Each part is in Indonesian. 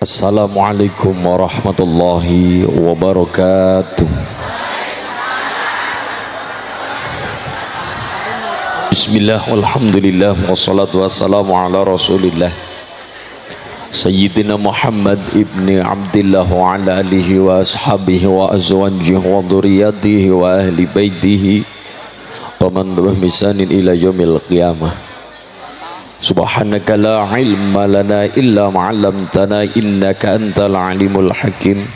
Assalamualaikum warahmatullahi wabarakatuh. Bismillah walhamdulillah wassalatu wassalamu ala rasulillah Sayyidina Muhammad ibni Abdillah wa ala alihi wa ashabihi wa azwajihi wa dhurriyyatihi wa ahli baitihi wa man bisanin ila yaumil qiyamah. Subhanaka la ilma lana illa ma'allamtana innaka antal alimul hakim.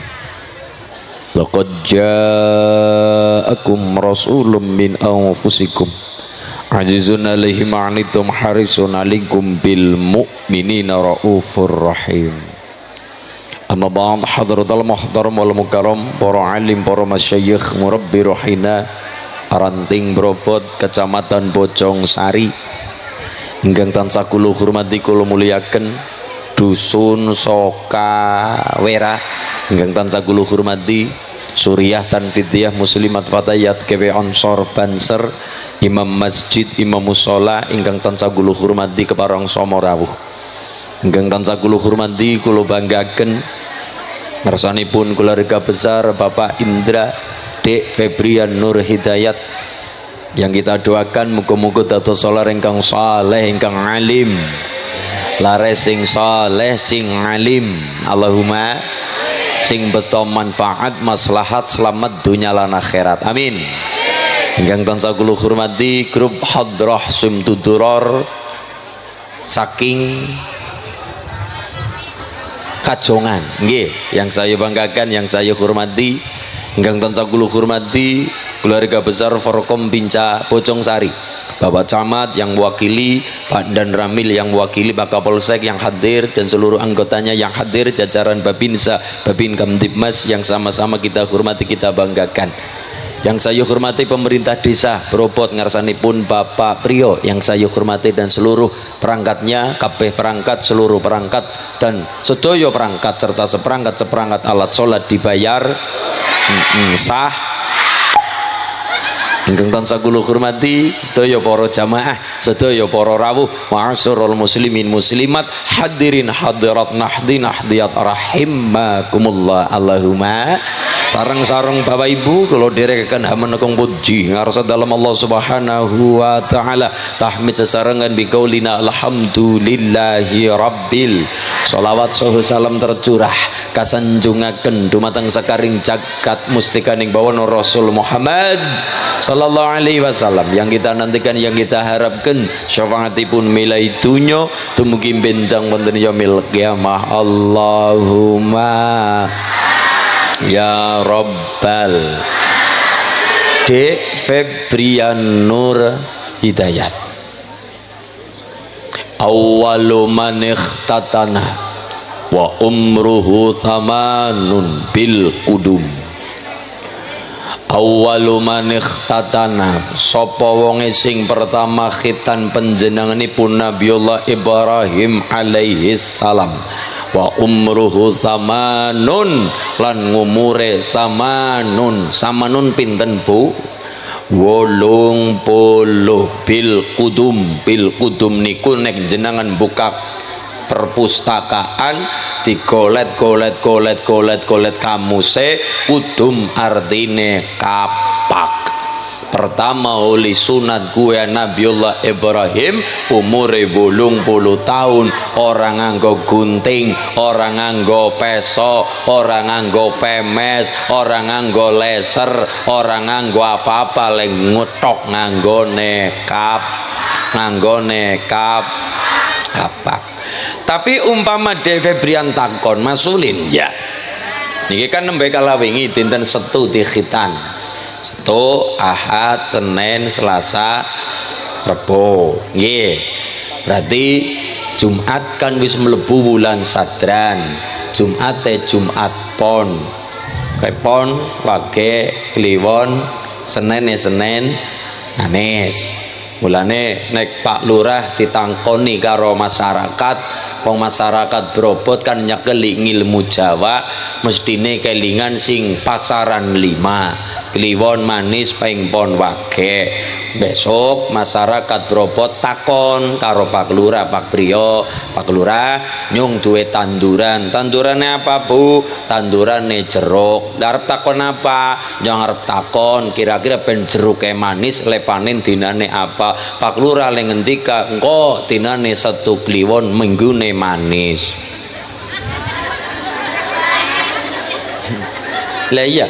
Laqad ja'akum rasulun min anfusikum azizun alaihi ma'anitum harisun alaikum bil mu'minina raufur rahim. Amma ba'd, hadratal muhtaram wal mukarram, para alim, para masyayikh, murabbi rohina Ranting Brobot, Kecamatan Bojong Sari, ingkang tansah kula hormati kula muliaken Dusun Sokawera, ingkang tansah kula hormati Suriah Tanfidiyah Muslimat Fatayat KW Ansor Banser, Imam Masjid, Imam Musola, ingkang tansah kula hormati keparang Somo Rawuh, ingkang tansah kula hormati kula banggaken ngarsanipun keluarga besar Bapak Indra Dek Febrian Nur Hidayat, yang kita doakan muga-muga dados solar ingkang saleh, ingkang alim, lares sing saleh sing alim, Allahumma sing beto manfaat maslahat selamat dunya lan akhirat, amin. Ingkang tansah kula hormati grup Hadrah Sumtuduror saking Kajongan, nggih, yang saya banggakan, yang saya hormati, ingkang tansah kula hormati keluarga besar Forkom Binca Bojong Sari, Bapak Camat yang mewakili, Pak Dan Ramil yang mewakili, Pak Kapolsek yang hadir, dan seluruh anggotanya yang hadir, jajaran Babinsa, Babin Kamtibmas yang sama-sama kita hormati, kita banggakan. Yang saya hormati pemerintah desa Brobot ngarsanipun Bapak Priyo, yang saya hormati, dan seluruh perangkatnya, kabeh perangkat, seluruh perangkat dan sedaya perangkat serta seperangkat alat sholat dibayar sah. Ingkang tansah kula hormati sedaya para jamaah, sedaya para rawuh, ma'asyiral muslimin muslimat, hadirin hadirat nahdi nahdiyat rahimakumullah. Allahumma sareng-sareng Bapak Ibu kula derekaken hamenekung puji ngarsa dalam Allah Subhanahu wa taala, tahmid sesarengan biqaulina alhamdulillahi rabbil, sholawat saha salam tercurah kasanjungaken dumateng sakaring jagat mustikaning bawana Rasul Muhammad sallallahu alaihi wasallam, yang kita nantikan, yang kita harapkan syafaatipun milai dunya dumugi benjang wonten yaumil qiyamah. Allahumma ya Rabbal. Dek Febrian Nur Hidayat, awwalu man ikhtatana wa umruhu tamanun bil qudum. Awwalu man ikhtatana, sapa wonge sing pertama khitan panjenenganipun Nabiullah Ibrahim alaihi salam, wa umruhu zamanun, lan ngumure samanun. Samanun pinten Bu? 80 bil qudum. Bil qudum niku nek jenengan buka perpustakaan digolet kamuse, kudum artine kapak. Pertama oli sunat gue Nabiullah Ibrahim umure 80 tahun, orang nganggo gunting, orang nganggo peso, orang nganggo pemes, orang nganggo laser, orang nganggo apa-apa, leng ngutok nganggo nekap kapak. Tapi umpama Dek Febrian takon masulin ya, niki kan nembe kala wingi dinten Setu di khitan, Setu, Ahad, Senin, Selasa, Rebo, nggih. Berarti Jumat kan wis mlebu wulan Sadran. Jumat Jumat Pon. Kayak Pon, Wage, Kliwon, Senin Senin, Anis. Mulane nek Pak Lurah ditangkoni karo masyarakat, wong masyarakat Brobot kan nyekeli ngilmu Jawa, mestine kelingan sing pasaran 5, Kliwon Manis Paing Pon Wage. besok masyarakat Bropot takon karo Pak Lurah, Pak Priyo, Pak Lurah nyung duwe tandurannya apa Bu? Tandurane jeruk. Arep takon apa? Nyong arep takon kira-kira ben jeruke manis le panen dinane apa? Pak Lurah le ngendika engko dinane 1 kliwon minggune manis. Lah iya,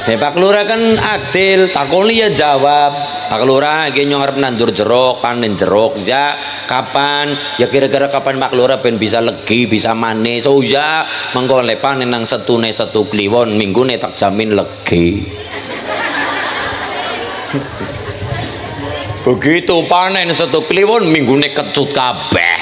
Pak Lurah kan adil, takoni ya jawab. Pak Lurah iki nyong arep nandur jeruk, panen jeruk ya. Kapan? Ya kira-kira kapan Pak Lurah ben bisa legi, bisa manis. Oh ya, mengko le panen nang setune 1 kliwon, minggune tak jamin legi. Begitu panen 1 kliwon, minggune kecut kabeh.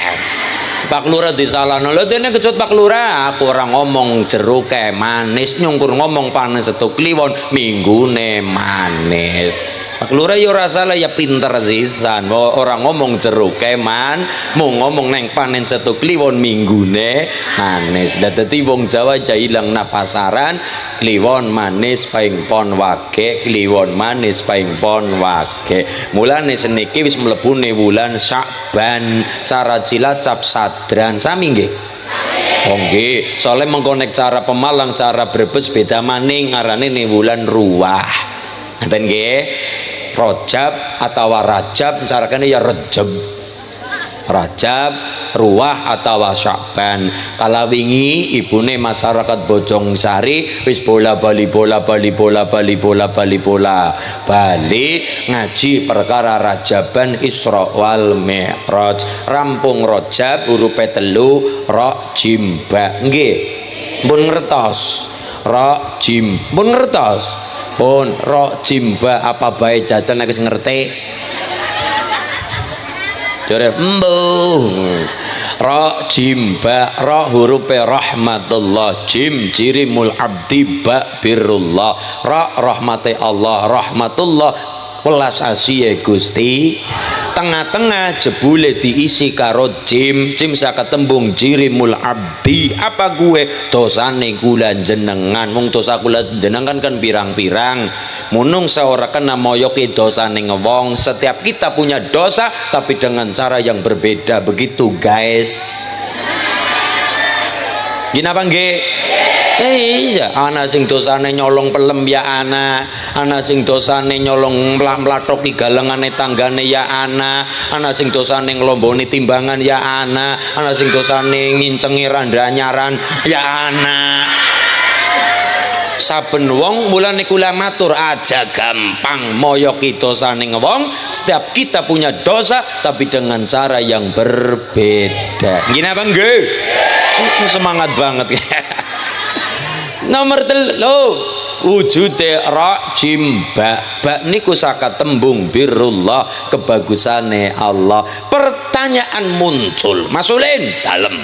Pak Lurah disalahno. Lha dene kecut Pak Lurah, aku ora ngomong jeruk manis, nyungkur ngomong panen 1 kliwon minggune manis. Pak Lurah yo ora salah ya pinter sisan. Orang ngomong jeruk mau ngomong neng panen 1 kliwon minggune manis. Dadi wong Jawa aja ilang na pasaran, kliwon manis paing pon wage, kliwon manis paing pon wage. Mulane seniki wis mlebune wulan Syakban, cara Cilacap sadran sami nggih. Oh nggih, soalnya mengkonek cara Pemalang, cara Brebes beda maning, ngarane nih wulan Ruwah. Ngaten nggih. Rojab atau Rajab, carane ya Rejab. Rajab, Ruwah atau Syakban. Kala wingi ibune masyarakat Bojongsari wis bola-bali ngaji perkara Rajaban Isra wal Mi'raj. Rampung Rajab hurufe 3 ra jim ba. Nggih. Pun ngertos. Ra jim. Pun ngertos. Pun ra jim ba apa bae jajan nek wis ngerti. Jare mbuh. Ra jimba, ra hurufe rahmatullah, jim jirimul abdi ba birrullah, ra rahmate Allah, rahmatullah welas asiye Gusti. Tengah-tengah jebule diisi karo jim saka tembung jirimul abdi. Apa gue? Dosane kula jenengan. Wong dosa kula jenengan kan pirang-pirang. Munung seorang kena moyoki dosane ngewong. Setiap kita punya dosa tapi dengan cara yang berbeda. Begitu guys. Gini apa nggih? Iya, ana sing dosane nyolong pelem ya ana sing dosane nyolong mlathok galengane tanggane ya ana sing dosane nglomboni timbangan ya ana sing dosane ngincengi randanyaran ya ana. Saben wong mulane kula matur aja gampang moyoki dosane wong. Setiap kita punya dosa tapi dengan cara yang berbeda. Gini apa nggih? Semangat banget. Nomor 3 wujude ra jimba. Ba niku saka tembung birrullah, kebagusane Allah. Pertanyaan muncul, masulin dalem.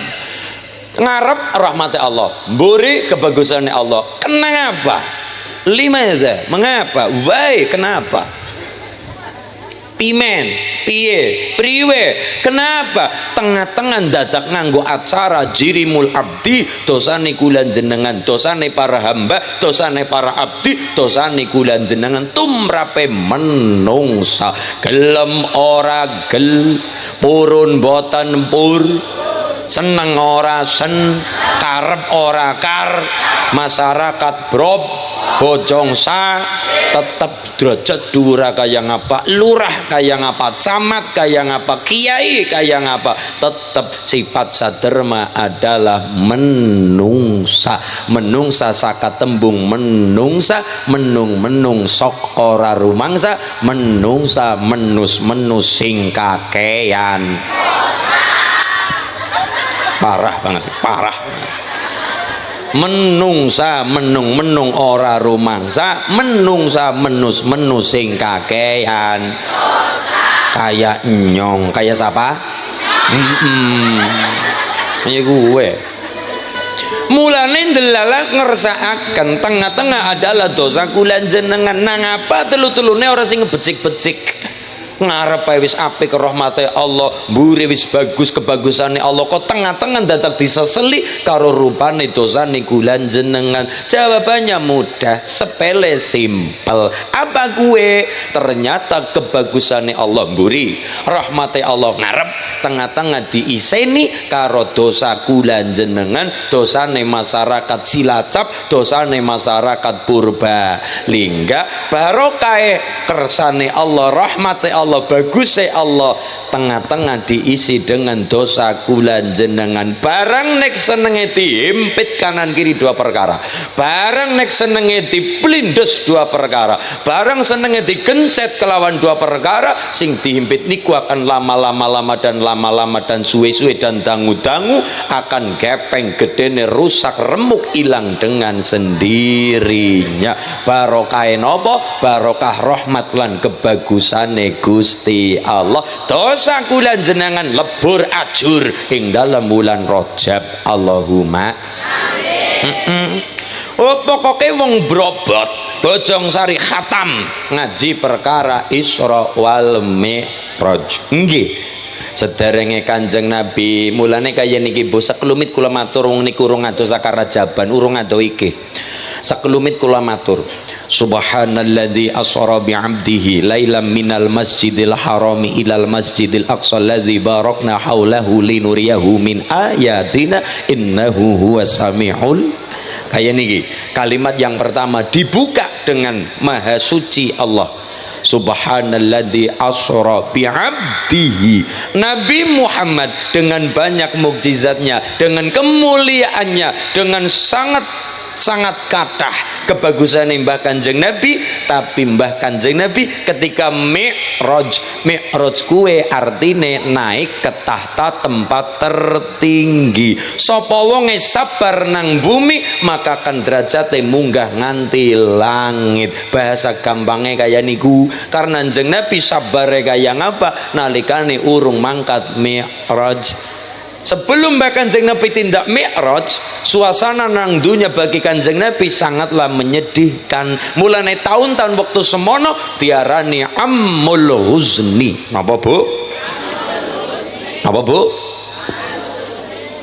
Ngarep rahmati Allah, mburi kebagusane Allah. Kenapa? Limadza? Mengapa? Why? Kenapa? Pimen, piye, priwe, kenapa? Tengah-tengah dadak nganggo acara jirimul abdi, dosane kula jenengan, dosane para hamba, dosane para abdi, dosane kula jenengan tumrape menungsa. Gelem ora gel, purun boten pur, seneng ora sen, karep ora kar, masyarakat Bojongsa tetap derajat dura kayak ngapa, lurah kayak ngapa, camat kayak ngapa, kiai kayak ngapa, tetap sifat saderma adalah menungsa. Menungsa saka tembung menungsa, menung sok ora rumangsa, menungsa menus sing kakean. Parah banget, parah. Menungsa menung ora rumangsa, menungsa menus sing kakean. Kayak nyong, kayak siapa? Ya gue. Mulane ndelala ngersakaken tengah-tengah adalah dosa kula jenengan. Nang apa telu-telune ora sing becik-becik. ngarepe wis apik rahmate Allah, mburi wis bagus kebagusane Allah, kok tengah-tengah dadak diseseli karo rupane dosane kula jenengan? Jawabannya mudah, sepele, simpel. Apa gue? Ternyata kebagusane Allah mburi, rahmate Allah ngarep, tengah-tengah diiseni karo dosa kula jenengan, dosane masyarakat Cilacap, dosane masyarakat Purbalingga. Barokahe kersane Allah, rahmate Allah, bagusnya Allah, tengah-tengah diisi dengan dosa kula jenengan. Barang nek senenge dihimpit kanan kiri dua perkara, barang nek senenge diplindes dua perkara, barang senenge digencet kelawan dua perkara, sing dihimpit niku akan lama-lama dan suwe-suwe dan dangu-dangu akan gepeng gedene, rusak, remuk, hilang dengan sendirinya. Barokah nopo? Barokah rahmat lan kebagusane Gusti Allah. Dosa kula jenengan lebur ajur ing dalam bulan Rajab. Allahumma amin. Oh, pokoknya wong brobot Bojong Sari khatam ngaji perkara Isra wal Mi'raj. Nggih, sederenge Kanjeng Nabi mulane kaya niki Bu sekelumit kula matur wong niku urung ado sakarajaban, urung ado iki. Sekelumit kula matur, subhanalladzi asra bi 'abdihi lailam minal masjidil harami ilal masjidil aqsa alladzi barakna haulahu linuriyahu min ayatina innahu huwas samiul. Kayak niki kalimat yang pertama dibuka dengan maha suci Allah, subhanalladzi asra bi 'abdihi. Nabi Muhammad dengan banyak mukjizatnya, dengan kemuliaannya, dengan sangat kathah kebagusan Mbah Kanjeng Nabi, tapi Mbah Kanjeng Nabi ketika Mi'raj kuwe artine naik ke tahta tempat tertinggi. Sapa wonge sabar nang bumi maka kan derajate munggah nganti langit. Bahasa gampangnya kaya niku, karena Kanjeng Nabi sabare kaya ngapa nalikane urung mangkat Mi'raj. Sebelum Mbah Kanjeng Nabi tindak Mi'raj, suasana nang dunya bagi Kanjeng Nabi sangatlah menyedihkan. Mulane tahun-tahun waktu semono diarani Ammul Huzni. Apa Bu? Apa Bu?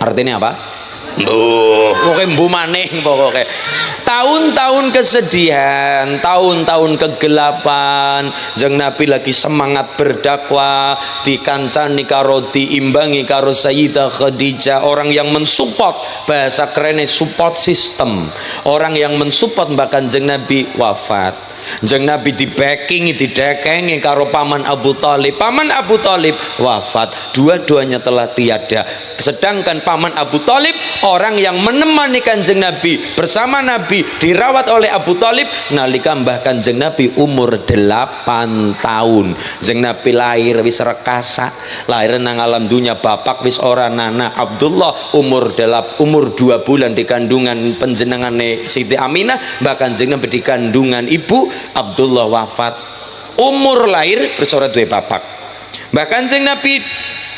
Artinya apa? Pokoknya mbu maning pokoknya. Tahun-tahun kesedihan, tahun-tahun kegelapan. Jeng Nabi lagi semangat berdakwah, dikancani karo diimbangi karo Sayyidah Khadijah, orang yang mensupport, bahasa kerennya support system. Orang yang mensupport Mbah Kanjeng Nabi wafat. Jeng Nabi dibackingi, didekengi karo paman Abu Thalib. Paman Abu Thalib wafat, dua-duanya telah tiada. Sedangkan paman Abu Thalib orang yang menemani Kanjeng Nabi, bersama Nabi dirawat oleh Abu Thalib nalika Mbah Kanjeng Nabi umur 8 tahun. Jeng Nabi lahir wis rekasa, lahir nang alam dunya bapak wis ora nana. Abdullah umur 2 bulan di kandungan panjenengane Siti Aminah. Mbah Kanjeng Nabi di kandungan ibu, Abdullah wafat. Umur lahir bersorat duwe bapak. Mbah Kanjeng Nabi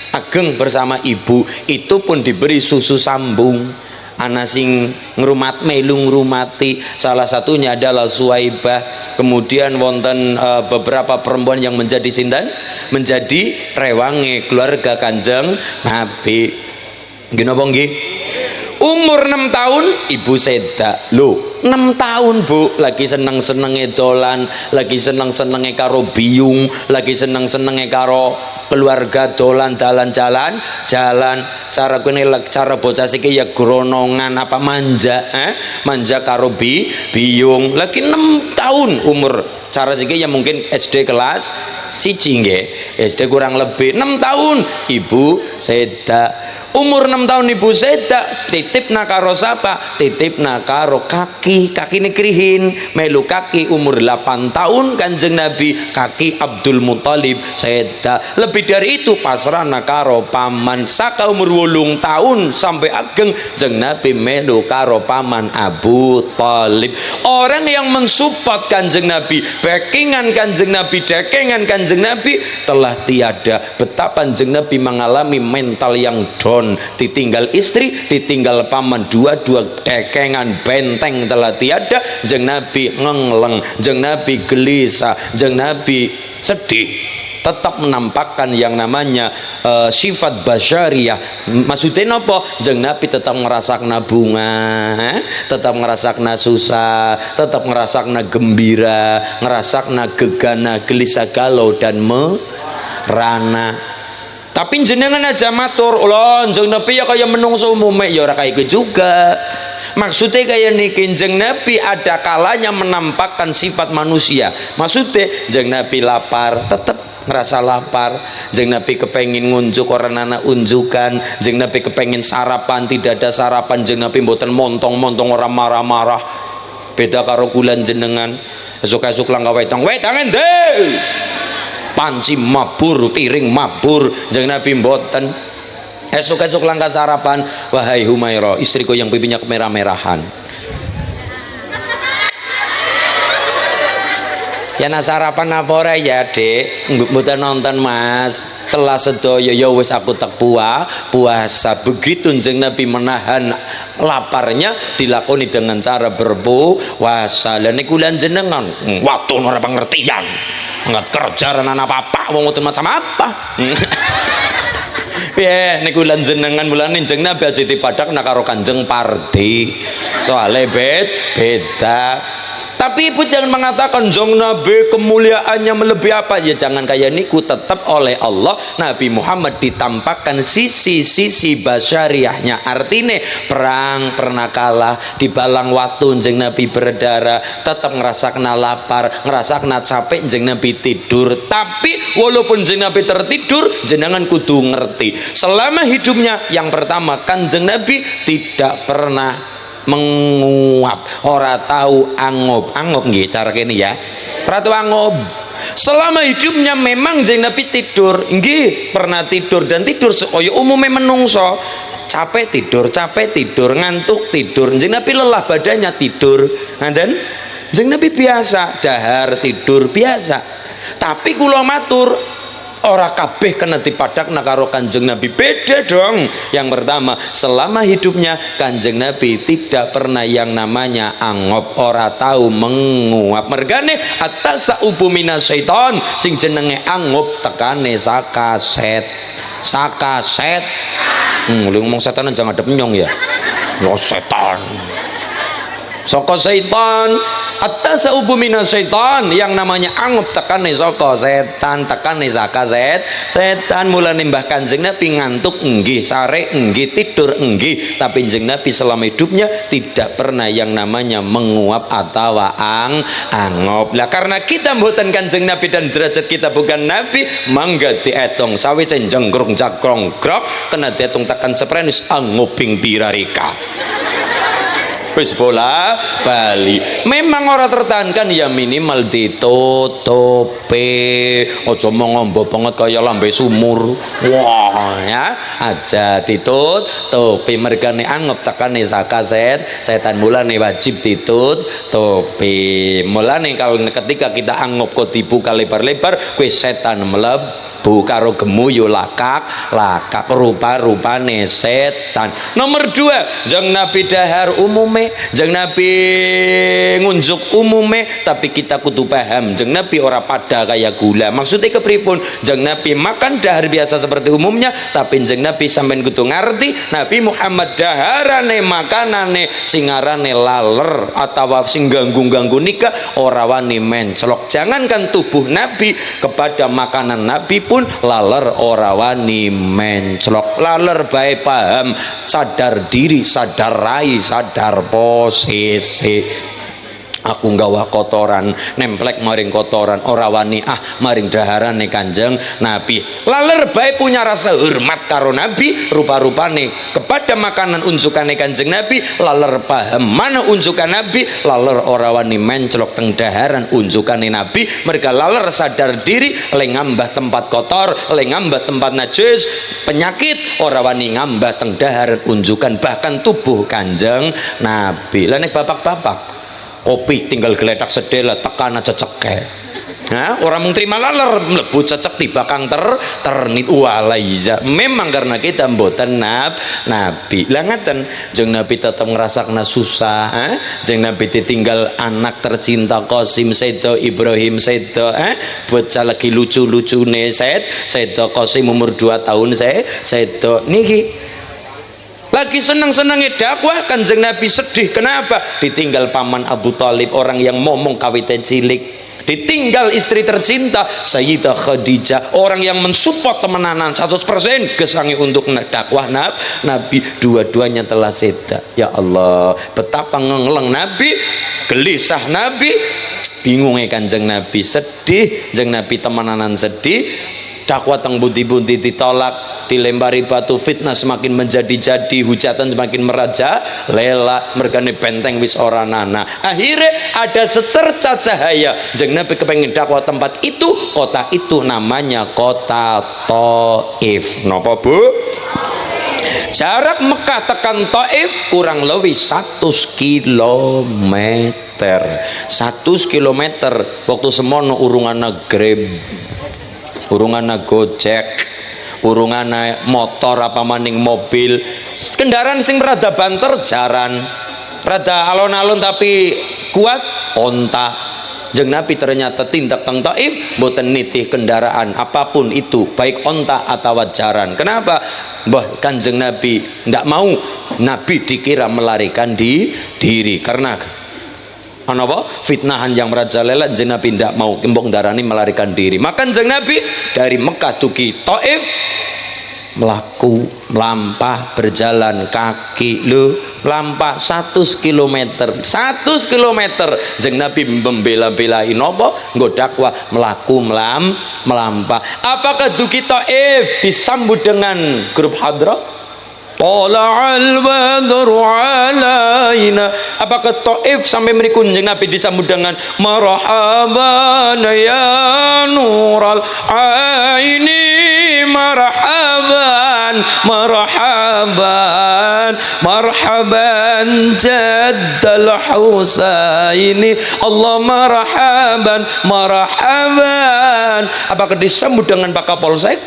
ageng bersama ibu, itu pun diberi susu sambung. Ana sing ngrumat melu ngrumati, salah satunya adalah Suwaibah. Kemudian wonten beberapa perempuan yang menjadi sinten, menjadi rewange keluarga Kanjeng Nabi. Nggih napa nggih? Umur 6 tahun ibu seda. Loh, 6 tahun Bu, lagi seneng-senenge dolan, lagi seneng-senenge karo biyung, lagi seneng-senenge karo keluarga dolan jalan cara kene cara bocah siki ya gronongan apa manja manja karo biyung. Lagi 6 tahun umur cara siki ya mungkin SD kelas 1 nggih, SD kurang lebih 6 tahun ibu seda. Umur 6 tahun ibu seda titip karo sapa? Titip karo kaki ini krihin melu kaki. Umur 8 tahun Kanjeng Nabi kaki Abdul Muthalib seda. Lebih dari itu pasrah karo paman. Saka umur 8 tahun sampai ageng Jeng Nabi melu karo paman Abu Thalib. Orang yang mensupport Kanjeng Nabi, backingan Kanjeng Nabi, dekengan Kanjeng Nabi telah tiada. Betapa Kanjeng Nabi mengalami mental yang down, ditinggal istri, ditinggal paman, dua-dua dekengan benteng telah tiada. Jeng Nabi ngengleng, Jeng Nabi gelisah, Jeng Nabi sedih. tetap menampakkan yang namanya sifat basyariah. Maksudnya apa? Jeng Nabi tetap ngerasakna bunga, tetap ngerasakna susah, tetap ngerasakna gembira, ngerasakna gegana, gelisah, galau dan merana. Tapi jenengan aja matur, Allah jeng Nabi ya kayak menungso umume ya ora kayak gitu juga. Maksudnya kayak niki jeng Nabi ada kalanya menampakkan sifat manusia. Maksudnya jeng Nabi lapar tetap ngerasa lapar, jeng Nabi kepengin ngunjuk orang anak unjukan, jeng Nabi kepengin sarapan tidak ada sarapan, jeng Nabi mboten montong-montong orang marah-marah. Beda karo kulan jenengan esuk-esuk langga wetangan deh panci mabur, piring mabur, jeng Nabi mboten. Esok-esok langkah sarapan, wahai Humairah, istriku yang pipinya kemerah-merahan. Ya nak sarapan apa ora ya dek, mboten nonton mas, telah sedaya ya wis aku tak puasa. Begitu jeng Nabi menahan laparnya dilakoni dengan cara berpuasa. Lah niku lan jenengan waktu ora pengertian nggak kerja anak apa wong mboten macam apa. Ya niku lan jenengan mulane jeng Nabi aja dipadakna karo Kanjeng Pardi soalnya beda. Tapi ibu jangan mengatakan jong Nabi kemuliaannya melebihi apa, ya jangan kayak niku. Tetap oleh Allah Nabi Muhammad ditampakkan sisi-sisi basyariahnya. Artinya perang pernah kalah, di balang waktu jeng Nabi berdarah, tetap ngerasakna lapar, ngerasakna capek jeng Nabi tidur. Tapi walaupun jeng Nabi tertidur, jenengan kudu ngerti selama hidupnya yang pertama Kanjeng Nabi tidak pernah menguap, ora tahu angop nggih cara kene ya. Ora tahu angop. Selama hidupnya memang jeng Nabi tidur, nggih pernah tidur dan tidur kaya umume menungso. Capek tidur, ngantuk tidur. Jeng Nabi lelah badannya tidur. Dan jeng Nabi biasa dahar tidur biasa. Tapi kula matur ora kabeh kena dipadakna karo Kanjeng Nabi, beda dong. Yang pertama, selama hidupnya Kanjeng Nabi tidak pernah yang namanya angop, ora tahu menguap. Mergane atasaubu minasyaiton, sing jenenge angop tekane saka set. Lu ngomong setan jangan ada penyong ya. Lo setan. Saka setan, atasaubu minasyaiton, yang namanya angop tekane saka setan, tekane saka setan. Mulane mbah Kanjeng Nabi ngantuk nggih, sare nggih, tidur nggih, tapi Kanjeng Nabi selama hidupnya tidak pernah yang namanya menguap atau angop. Lah karena kita mboten Kanjeng Nabi dan derajat kita bukan Nabi, mangga dietong sawise jenggrong jagrong grok kena dietong tekan seprenis angoping pirarika. Wis bola bali memang orang tertahankan ya minimal ditutupi, ojo mau ngombo banget kayak lambe sumur. Wah ya aja ditutupi. Mergane angop tekane saka setan, mulane wajib ditutupi. Mulane kalau ketika kita angop kok dibuka lebar-lebar, wis setan melebu karo gemuyu lakak rupa-rupane setan. Nomor 2, jeng Nabi dahar umume, jeng Nabi ngunjuk umume, tapi kita kudu paham jeng Nabi ora pada kayak gula. Maksudnya kepripun? Jeng Nabi makan dahar biasa seperti umumnya, tapi jeng Nabi sampean kudu ngerti Nabi Muhammad daharane makanane singarane laler atau sing ganggu-ganggu nikah ora wani menclok. Jangankan tubuh Nabi, kepada makanan Nabi pun laler ora wani menclok. Laler bae paham, sadar diri, sadar rai, sadar posisi. Aku nggawa kotoran, nemplek maring kotoran, ora wani maring daharane Kanjeng Nabi. Laler bae punya rasa hormat karo Nabi, rupa-rupane kepada makanan unjukane Kanjeng Nabi. Laler paham mana unjukan Nabi, laler ora wani menclok teng daharan unjukane Nabi. Mereka laler sadar diri, le ngambah tempat kotor, le ngambah tempat najis, penyakit ora wani ngambah teng daharan unjukan bahkan tubuh Kanjeng Nabi. Lah nek bapak-bapak kopi tinggal geletak sedela tekan aja cekek. Nah, orang mung terima laler mlebu cecek tibakang ternit walaiza. Memang karena kita mboten nabi. Lah ngaten, jeung nabi tetep ngrasakna susah, jeung nabi ditinggal anak tercinta Qasim Sedo Ibrahim Sedo, bocah lagi lucu-lucune Sedo Qasim umur 2 tahun Sedo niki lagi senang-senangnya dakwah. Kanjeng Nabi sedih. Kenapa? Ditinggal paman Abu Thalib, orang yang momong kawite cilik. Ditinggal istri tercinta Sayyidah Khadijah, orang yang mensupport temenanan 100% gesangi untuk dakwah Nabi. Dua-duanya telah seda. Ya Allah, betapa ngengleng Nabi, gelisah Nabi, bingungnya Kanjeng Nabi, sedih jeung Nabi temenanan sedih. Dakwah teng bundi-bundi ditolak, dilempari batu, fitnah semakin menjadi-jadi, hujatan semakin meraja lela, mergane benteng wis ora nana. Akhirnya ada secerca cahaya, jeung Nabi kepengen dakwah tempat itu. Kota itu namanya kota Taif. Napa Bu? Jarak Mekah tekan Taif kurang lebih 100 kilometer. 100 kilometer. Waktu semono urungana Grab, urungana Gojek, urungana motor apa maning mobil, kendaraan sing rada banter jaran, rada alon-alon tapi kuat onta. Jeung Nabi ternyata tindak teng Taif mboten nitih kendaraan apapun itu, baik onta atau jaran. Kenapa? Mbah Kanjeng Nabi ndak mau Nabi dikira melarikan diri karena apa? Fitnahan yang merajalela. Jeung Nabi ndak mau kembong darani melarikan diri. Maka Kanjeng Nabi dari Mekah dugi Taif melaku, melampah, berjalan kaki melampah 100 km. 100 km jeung Nabi membela-belai nopo nggo dakwah melaku melampah. Apakah dugi Taif disambut dengan grup hadrah? Tala'al badru alaina. Apakah Taif sampai merikunjung Nabi disambut dengan marhaban ya nural aini, marhaban marhaban marhaban jaddal Husaini, Allah marhaban marhaban. Apakah disambut dengan Pak Kapolsek,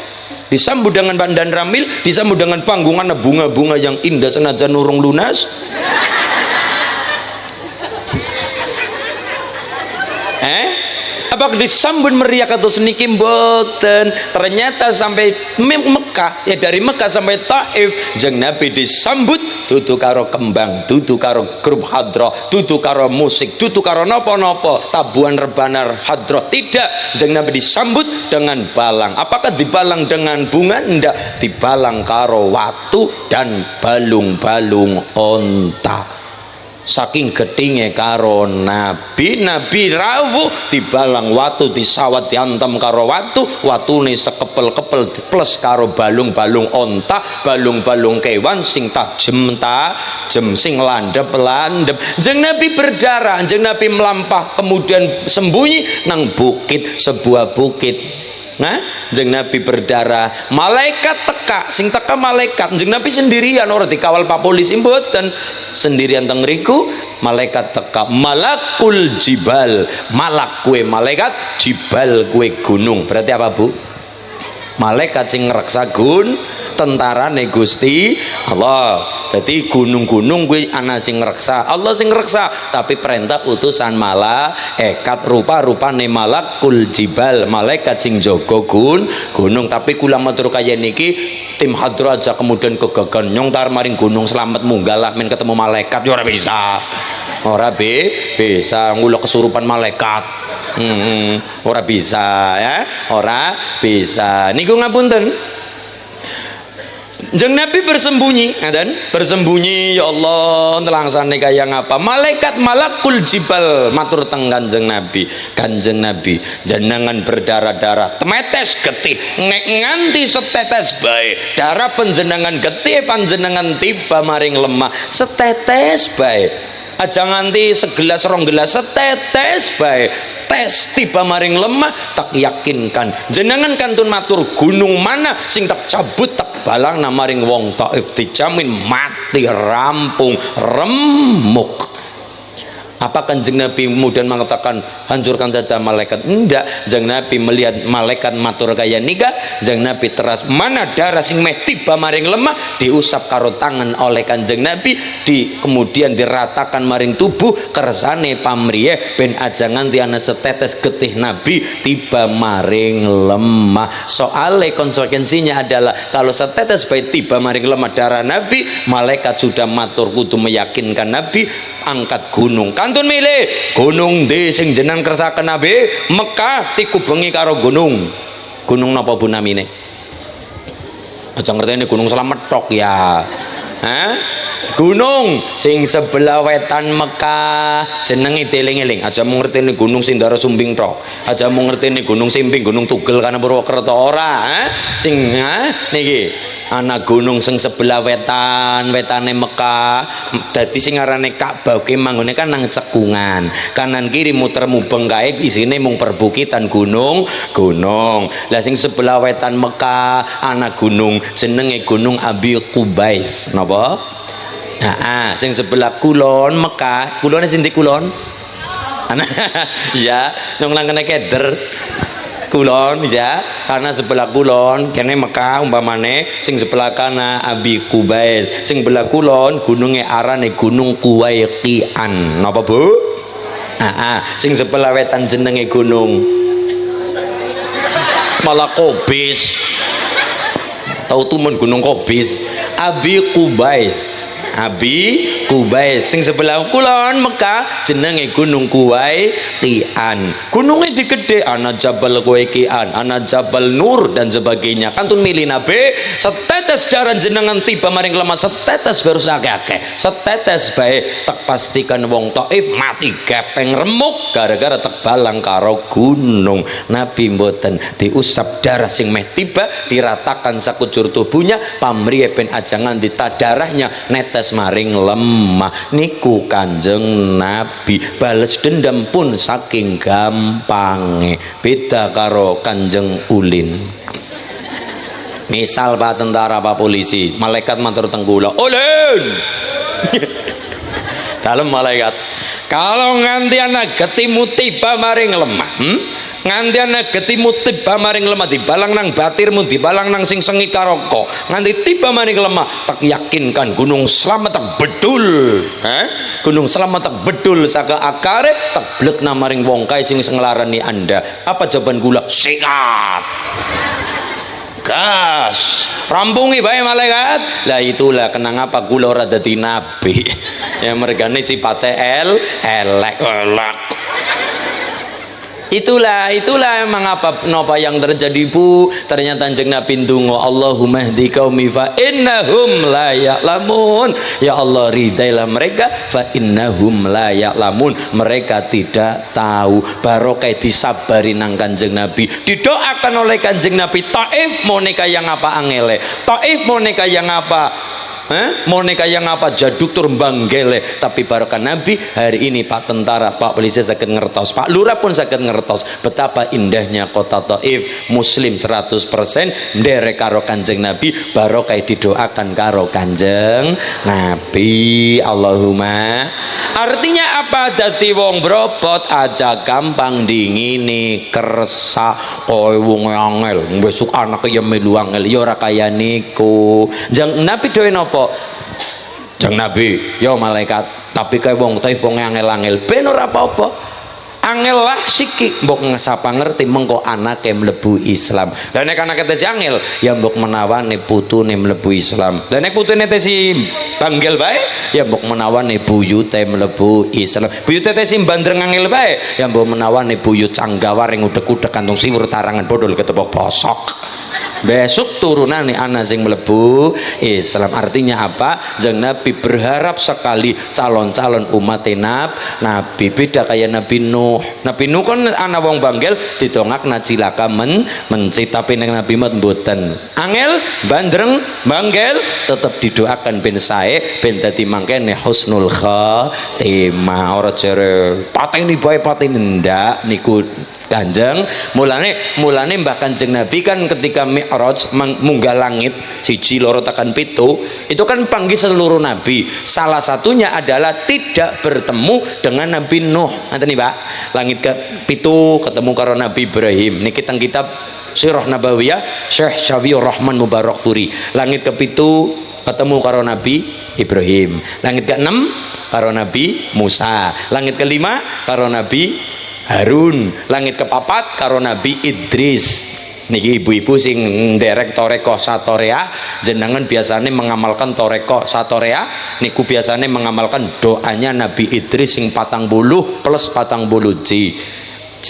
disambut dengan Bandan Ramil, disambut dengan panggungan bunga-bunga yang indah senajan urung lunas? Apakah disambut meriah atau seniki? Mboten. Ternyata sampai Mekah, ya dari Mekah sampai Taif jeung Nabi disambut dudu karo kembang, dudu karo grup hadrah, dudu karo musik, dudu karo napa-napa tabuhan rebanar hadrah. Tidak, jeung Nabi disambut dengan balang. Apakah dibalang dengan bunga? Ndak, dibalang karo watu dan balung-balung onta. Saking gedinge karo Nabi rawuh dibalang watu, disawat diantem karo watu, watune sekepel-kepel plus karo balung-balung onta, balung-balung kewan sing tajem sing landep. Jeung Nabi berdarah, jeung Nabi melampah, kemudian sembunyi nang bukit, sebuah bukit. Nah, jeung Nabi berdarah, malaikat teka, sing teka malaikat. Jeung Nabi sendirian, ora dikawal Pak Polisi mboten, sendirian teng riku. Malaikat teka, malakul jibal, malak kue malaikat, jibal kue gunung. Berarti apa Bu? Malaikat sing ngreksa tentarane Gusti Allah. Jadi gunung-gunung kuwi ana sing ngreksa, Allah sing ngreksa, tapi perintah utusan malaikat rupa-rupane malakul jibal, malaikat sing jaga gunung. Tapi kula matur kaya niki, tim hadrah aja kemudian kegagan nyongtar maring gunung selamat munggah lah men ketemu malaikat ya ora bisa. Ora bisa ngulo kesurupan malaikat. Ora bisa ya, ora bisa. Niku ngapunten. Jeung Nabi bersembunyi, dan bersembunyi, ya Allah, telangsane kaya ngapa? Malaikat malakul jibal matur teng Kanjeng Nabi, jenengan berdarah-darah, temetes getih, nganti setetes bae, darah panjenengan getih, panjenengan tiba maring lemah, setetes bae. Aja nganti segelas rong gelas, setetes bae, tes tiba maring lemah, tak yakinkan jenengan kantun matur gunung mana sing tak cabut tak balang namaring wong Taif dijamin mati rampung remuk. Apa Kanjeng Nabi kemudian mengatakan hancurkan saja malaikat? Enggak. Kanjeng Nabi melihat malaikat matur kaya nika, Kanjeng Nabi teras mana darah sing meh tiba maring lemah diusap karo tangan oleh Kanjeng Nabi, kemudian diratakan maring tubuh kersane pamriyeh ben aja nganti ana setetes getih Nabi tiba maring lemah. Soale konsekuensinya adalah kalau setetes bae tiba maring lemah darah Nabi, malaikat sudah matur kudu meyakinkan Nabi angkat gunung. Kantun milih gunung ndi sing jenengan kersaken Nabi? Mekah dikubengi karo gunung. Gunung napa Bu namine? Aja ngerteni gunung Slamet tok ya. Hah? Gunung sing sebelah wetan Mekah jenenge dieling-eling. Aja mung ngerteni gunung Sindara Sumbing tok. Aja mung ngerteni gunung Simping, gunung Tugel kana Purwokerto ora, sing niki ana gunung sing sebelah wetane Mekah, dadi sing arane Ka'bah ki manggone kan nang cekungan, kanan kiri muter mubeng kae isine mung perbukitan gunung. Lah sing sebelah wetan Mekah ana gunung jenenge Gunung Abi Qubais. Napa? Sing sebelah kulon Mekah, kulone sinti kulon? Ana ya, nang kene keder. Kulon ya, karena sebelah kulon kene Mekah umpamane, sing sebelah kana Abi Qubais, sing belah kulon gununge arane Gunung Kuwaiqian. Napa Bu? Sing sebelah wetan jenenge Gunung malah Qubis. Tahu tumen Gunung Qubis? Abi Qubais. Abi Qubais sing sebelah kulon Mekah jenenge Gunung Kuwaiqian. Gunungnya digede, ana Jabal Kuwaiqian, ana Jabal Nur dan sebagainya. Kantun milih Nabi setetes darah jenengan tiba maring lemah, setetes baru akeh-akeh, setetes bae tak pastikan wong Taif mati gepeng remuk gara-gara tak balang karo gunung. Nabi mboten diusap darah sing meh tiba diratakan sakujur tubuhnya pamriye ben ajangan dita darahnya netes maring lemah. Niku Kanjeng Nabi bales dendam pun saking gampange, beda karo Kanjeng Ulin. Misal Pak tentara, Pak polisi, malaikat matur tenggula, Ulin dalam malaikat, kalau nganti anak getimu tiba maring lemah, nganti ana getimu tiba maring lemah, dibalang nang batirmu, dibalang nang sing sengi karoko, nganti tiba maring lemah, tak yakinkan gunung Slamet tak bedul, gunung Slamet tak bedul saka akare tak blekna maring wong kae sing nglarani Anda. Apa jawaban kula? Sikat, gas, rampungi bae malaikat. Lah itulah kenapa kula ora dadi nabi ya, mergane sipate elek. Itulah emang apa napa yang terjadi Bu. Ternyata Kanjeng Nabi ndonga, Allahumma hdi qaumi fa innahum la ya'lamun. Ya Allah ridailah mereka fa innahum la ya'lamun, mereka tidak tahu. Barokah disabari nang Kanjeng Nabi, didoakan oleh Kanjeng Nabi. Taif mau nikah yang apa angele, Taif mau nikah yang apa mau nikah yang apa jaduk tur banggele, tapi barokah Nabi hari ini Pak tentara, Pak polisi saged ngertos, Pak lurah pun saged ngertos betapa indahnya kota Taif. Muslim 100% nderek karo Kanjeng Nabi, barokah didoakan karo Kanjeng Nabi. Allahumma. Artinya apa? Dadi wong brobot aja gampang dingini kersa kowe wong angel besok anak ya melu angel ya ora kaya niku. Jang Nabi doe napa? Jang Nabi ya malaikat, tapi kayak wong Taif wong angel-angel ben ora apa-apa. Angel lah siki mbok ngesapa ngerti mengko anake mlebu Islam. Lah nek anake tesi angel ya mbok menawane putune mlebu Islam. Lah nek putune tesi banggel bae ya mbok menawane buyute mlebu Islam. Buyute tesi bandreng angel bae ya mbok menawane buyut canggawaring udek-udek kantung siwur tarangan bodol ketepok posok. Besok turunan nih anak sing melebu Islam. Artinya apa? Jeng Nabi berharap sekali calon-calon umat Nabi beda kayak Nabi Nuh. Nabi Nuh kan anak wong banggel ditongak najilaka mencit, tapi neng Nabi mat mboten. Angel bandreng banggel tetap didoakan ben sae ben dadi mangkene husnul khatimah. Ora jere pateni bae pateni ndak niku Kanjeng. Mulane Mbah Kanjeng Nabi kan ketika Mi'raj munggah langit siji loro tekan pitu, itu kan panggil seluruh nabi. Salah satunya adalah tidak bertemu dengan Nabi Nuh. Nanti nih Pak, langit ke pitu ketemu karo Nabi Ibrahim. Niki teng kitab Sirah Nabawiyah Syekh Syafiur Rahman Mubarakfuri. Langit ke pitu ketemu karo Nabi Ibrahim. Langit ke 6 karo Nabi Musa. Langit kelima karo Nabi Harun. Langit kepapat karo Nabi Idris. Niki ibu-ibu sing nderek toreko satorea, jenengan biasanya mengamalkan toreko satorea, niku biasanya mengamalkan doanya Nabi Idris sing 40 plus 40 ji.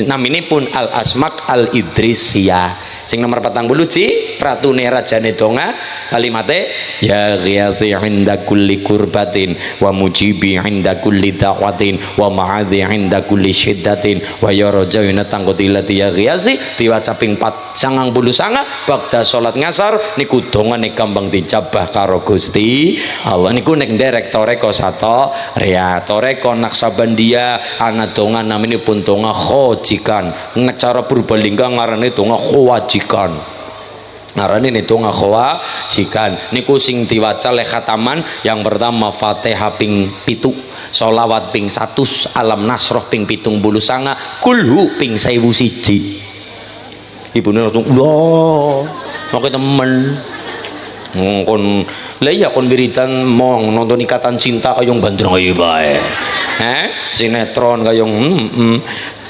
Namine pun Al Asmak Al Idrisiyah. Sing nomor 40 ji ratune rajane donga kalimate ya ghiyati inda kulli kurbatin wa mujibi inda kulli da'watin wa ma'adhi inda kulli syiddatin wa ya rajawina tangkotilati ya ghiyasi diwaca ping 99 bagda salat ngasar niku dongane gampang dijabah karo Gusti Allah. Niku nek nderek toreko sato ria toreko Naksabandia ana donga namine pun donga khojikan. Nek cara Purbalingga ngarane donga khawajikan. Ngarane ini donga khawajikan. Niku sing diwaca le khataman yang pertama Fatihah ping 7, sholawat ping 100, alam nasroh ping 79, kulhu ping 1001. Ibune langsung lho mau temen kon lah ya kon wiridan mau nonton Ikatan Cinta kayong Bandrong ayo bae sinetron kayong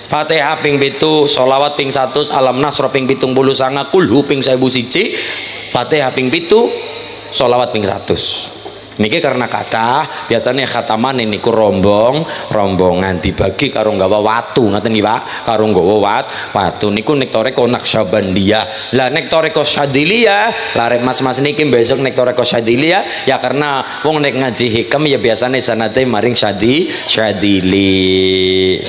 Fatihah ping 7, sholawat ping 100, alam nasroh ping 79, kulhu ping 1001, Fatihah ping 7, sholawat ping 100. Niki karena kata biasanya khataman ini ku rombongan dibagi karo nggawa watu ngaten nggih Pak, karo nggawa watu niku nek toreko Naksabandia. Lah nek toreko Syadiliyah larek mas-mas niki besok nek toreko Syadiliyah ya karena wong nek ngaji hikam ya biasanya sanate maring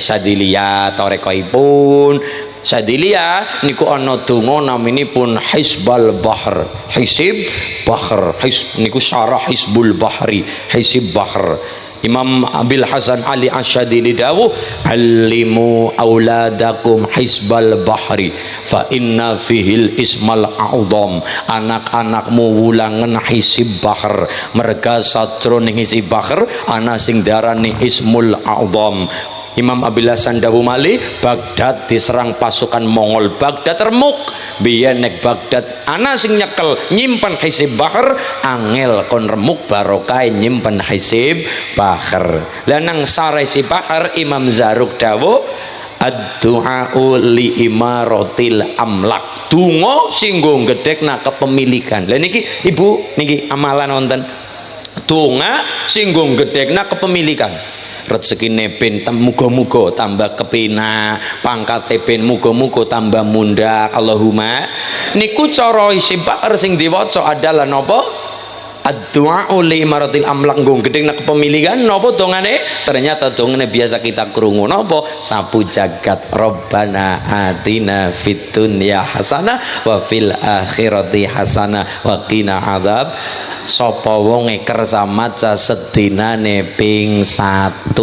Syadiliyah torekoipun Syadiliyah niku ana donga naminipun Hizbul Bahr, Hizib Bahr, niku syarah Hizbul Bahri, Hizib Bahr. Imam Abil Hasan Ali Asyadili dawuh alimu auladakum Hizbal Bahri fa inna fihil ismal a'udham. Anak-anakmu wulangen Hizib Bahr, merga satroning Hizib Bahr ana sing darani ismul a'udham. Imam Abil Hasan dawuh malih Baghdad diserang pasukan Mongol, Baghdad remuk biyen nek Baghdad ana sing nyekel nyimpen Hizib Bahr angel kon remuk barokah nyimpen Hizib Bahr. Lah nang sareh Hizib Bahr Imam Zaruk dawuh ad-du'a'u li imaratil amlak, donga sing nggo gedhekna kepemilikan. Lah niki Ibu niki amalan wonten donga sing nggo gedhekna kepemilikan. Rezekine ben muga-muga tambah kepina, pangkate ben muga-muga tambah mundak. Allahumma. Niku cara Hizib Bahr sing diwaca adalah napa? Ad-du'a li imaratil amlak, nggo gedheng kepemilikan. Napa dongane? Ternyata dongane biasa kita krungu napa? Sapu jagat Rabbana atina fid dunya hasanah wa fil akhirati hasanah wa qina adzab. Sapa wong kersa maca sedinane ping 100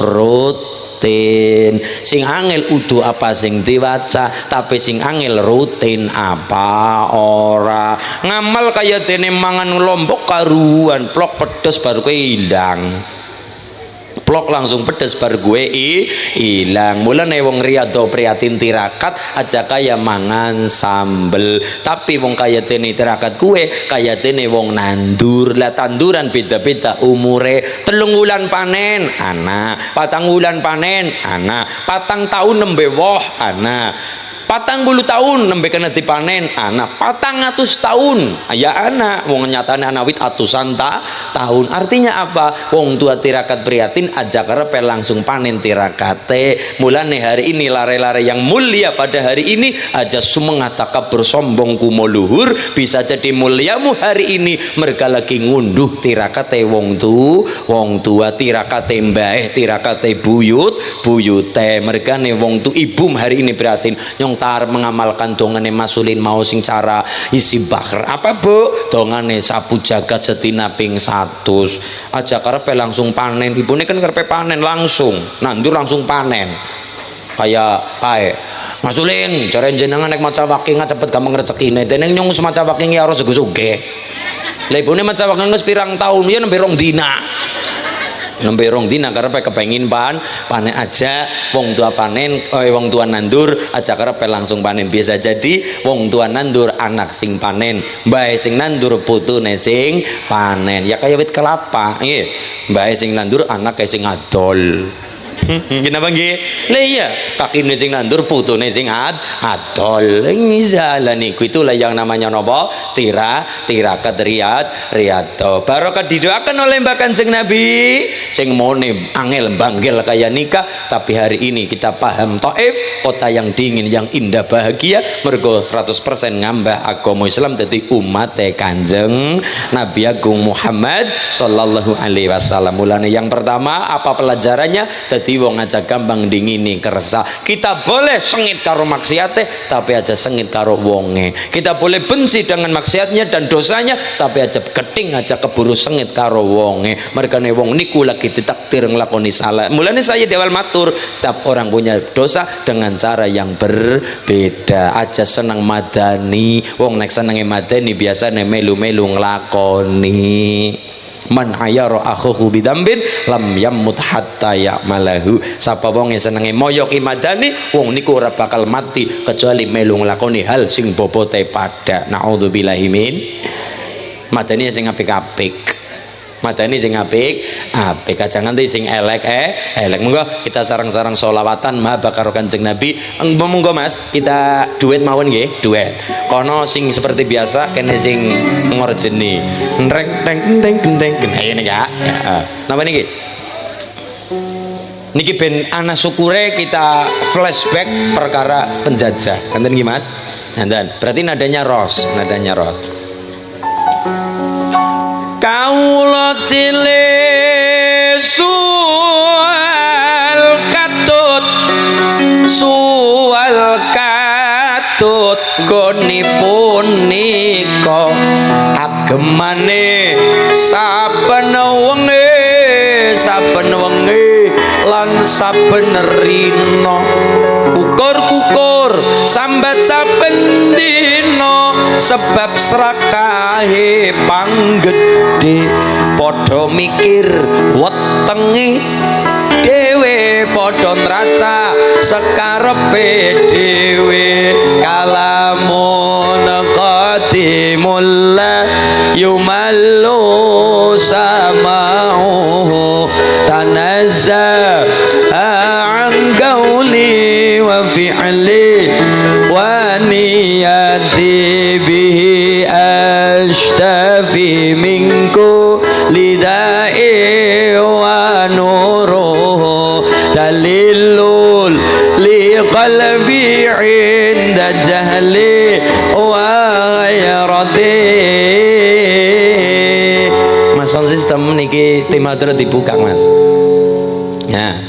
rutin. Sing angel udu apa sing diwaca, tapi sing angel rutin apa ora. Ngamal kaya dene mangan lombok karuan plok pedes baru kowe ilang. Plok langsung pedes bar gue ilang. Mulane wong riyadha prihatin tirakat aja kaya mangan sambel, tapi wong kaya dene tirakat gue kaya dene wong nandur. Lah tanduran beda-beda umure. 3 wulan panen ana, 4 wulan panen ana, 4 tahun nembe woh ana, 40 tahun nembe kena dipanen anak 400 tahun ya anak wong nyatane anak wit atusan tahun. Artinya apa? Wong tua tirakat prihatin aja karepe langsung panen tirakate. Mulane hari ini lare-lare yang mulia pada hari ini aja semangat takabur sombong kumo luhur bisa jadi muliamu hari ini mereka lagi ngunduh tirakate wong tua tirakate mbah tirakate buyute mereka nih wong tu ibum hari ini prihatin nyong tar mengamalkan dongane masulin mau sing cara isi bakar apa Bu dongane sapu jagat setina ping 100 aja karepe langsung panen. Ibune kan karepe panen langsung nandur langsung panen kayak kae ngasulin jare jenengan nek maca wakinga cepet gampang rezekine dene nyung maca wakinge harus suge-suge lha ibune maca wakinge pirang taun ya nembe rong dina karena kepengin panen aja wong tua panen wong tua nandur aja karepe langsung panen biasa jadi wong tua nandur anak sing panen mbae sing nandur putune sing panen ya kaya wit kelapa nggih mbae sing nandur anak sing adol kenapa nggih? Lah iya, kakine sing nandur putune sing adol. Ngisalah niku itulah yang namanya napa? Tirakat riyato. Barokah didoakan oleh Mbak Kanjeng Nabi sing mone angel banggel kaya nikah tapi hari ini kita paham Taif, kota yang dingin yang indah bahagia mergo 100% ngambah agama Islam dadi umat Kanjeng Nabi Agung Muhammad sallallahu alaihi wasallam. Mulane yang pertama apa pelajarannya? Dadi wong aja gampang dingini kersa. Kita boleh sengit karo maksiate tapi aja sengit karo wonge. Kita boleh benci dengan maksiatnya dan dosanya tapi aja keting aja keburu sengit karo wonge. Mergane wong niku lagi ditakdir nglakoni salah. Mulane saya di awal matur, setiap orang punya dosa dengan cara yang berbeda. Aja seneng madani. Wong nek senenge madani biasane melu-melu nglakoni. Man ayara akhuhu bidambin lam yammut hatta ya'malahu. Sapa wong senenge moyoki madani wong niku ora bakal mati kecuali melu nglakoni hal sing bobote padha. Naudzubillahi min madani sing apik-apik. Madani sing apik aja nganti sing elek monggo kita sarang-sarang sholawatan maha karo Kanjeng Nabi. Monggo Mas kita duet mawon nggih duet kono sing seperti biasa kene sing ngorjeni ndreng teng teng gendeng ini ya napa niki niki ben ana syukure kita flashback perkara penjajah kanten nggih Mas nanten berarti nadanya ros Kaula cilik sual katut gonipun nika agemane saben wengi lan saben rina kukur sambat saben dina sebab srakahe panggedhe padha mikir wetenge dhewe padha nraca sekarepe dhewe kalamun qadimul yumallu sama'u tanazza an gauli wa fi'li wa niyati bihi ashtafi minku lidai wa nuruhu dalilul li qalbi inda jahli wa ghayrati. Mas sound system niki tema terus dibuka Mas ya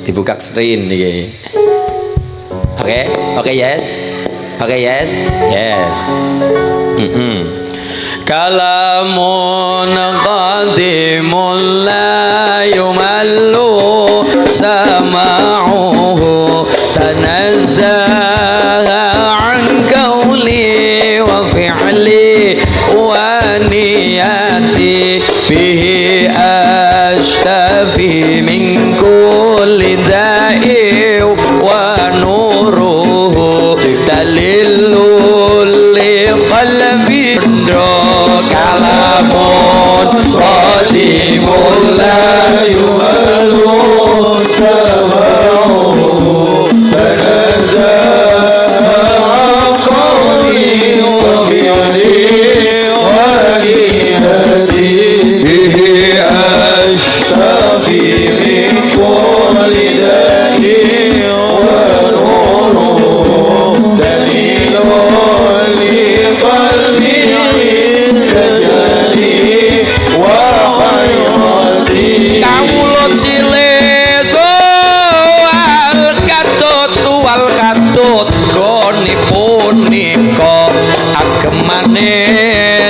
dibuka screen niki oke yes kalamun qadimul la yumallu sama'uhu tanazzaha an qawli wa fi'li wa niyati bihi ashtafi min kulli da'i wa nuruhu dalilul li qalbi kalamun qadimul la yumallu sama'uhu tanazzaha qawli wa fi'li wa niyati bihi ashtafi min kulli da'i wa nuruhu dalilul li qalbi kawula cilik suwal katut gonipun nika agemane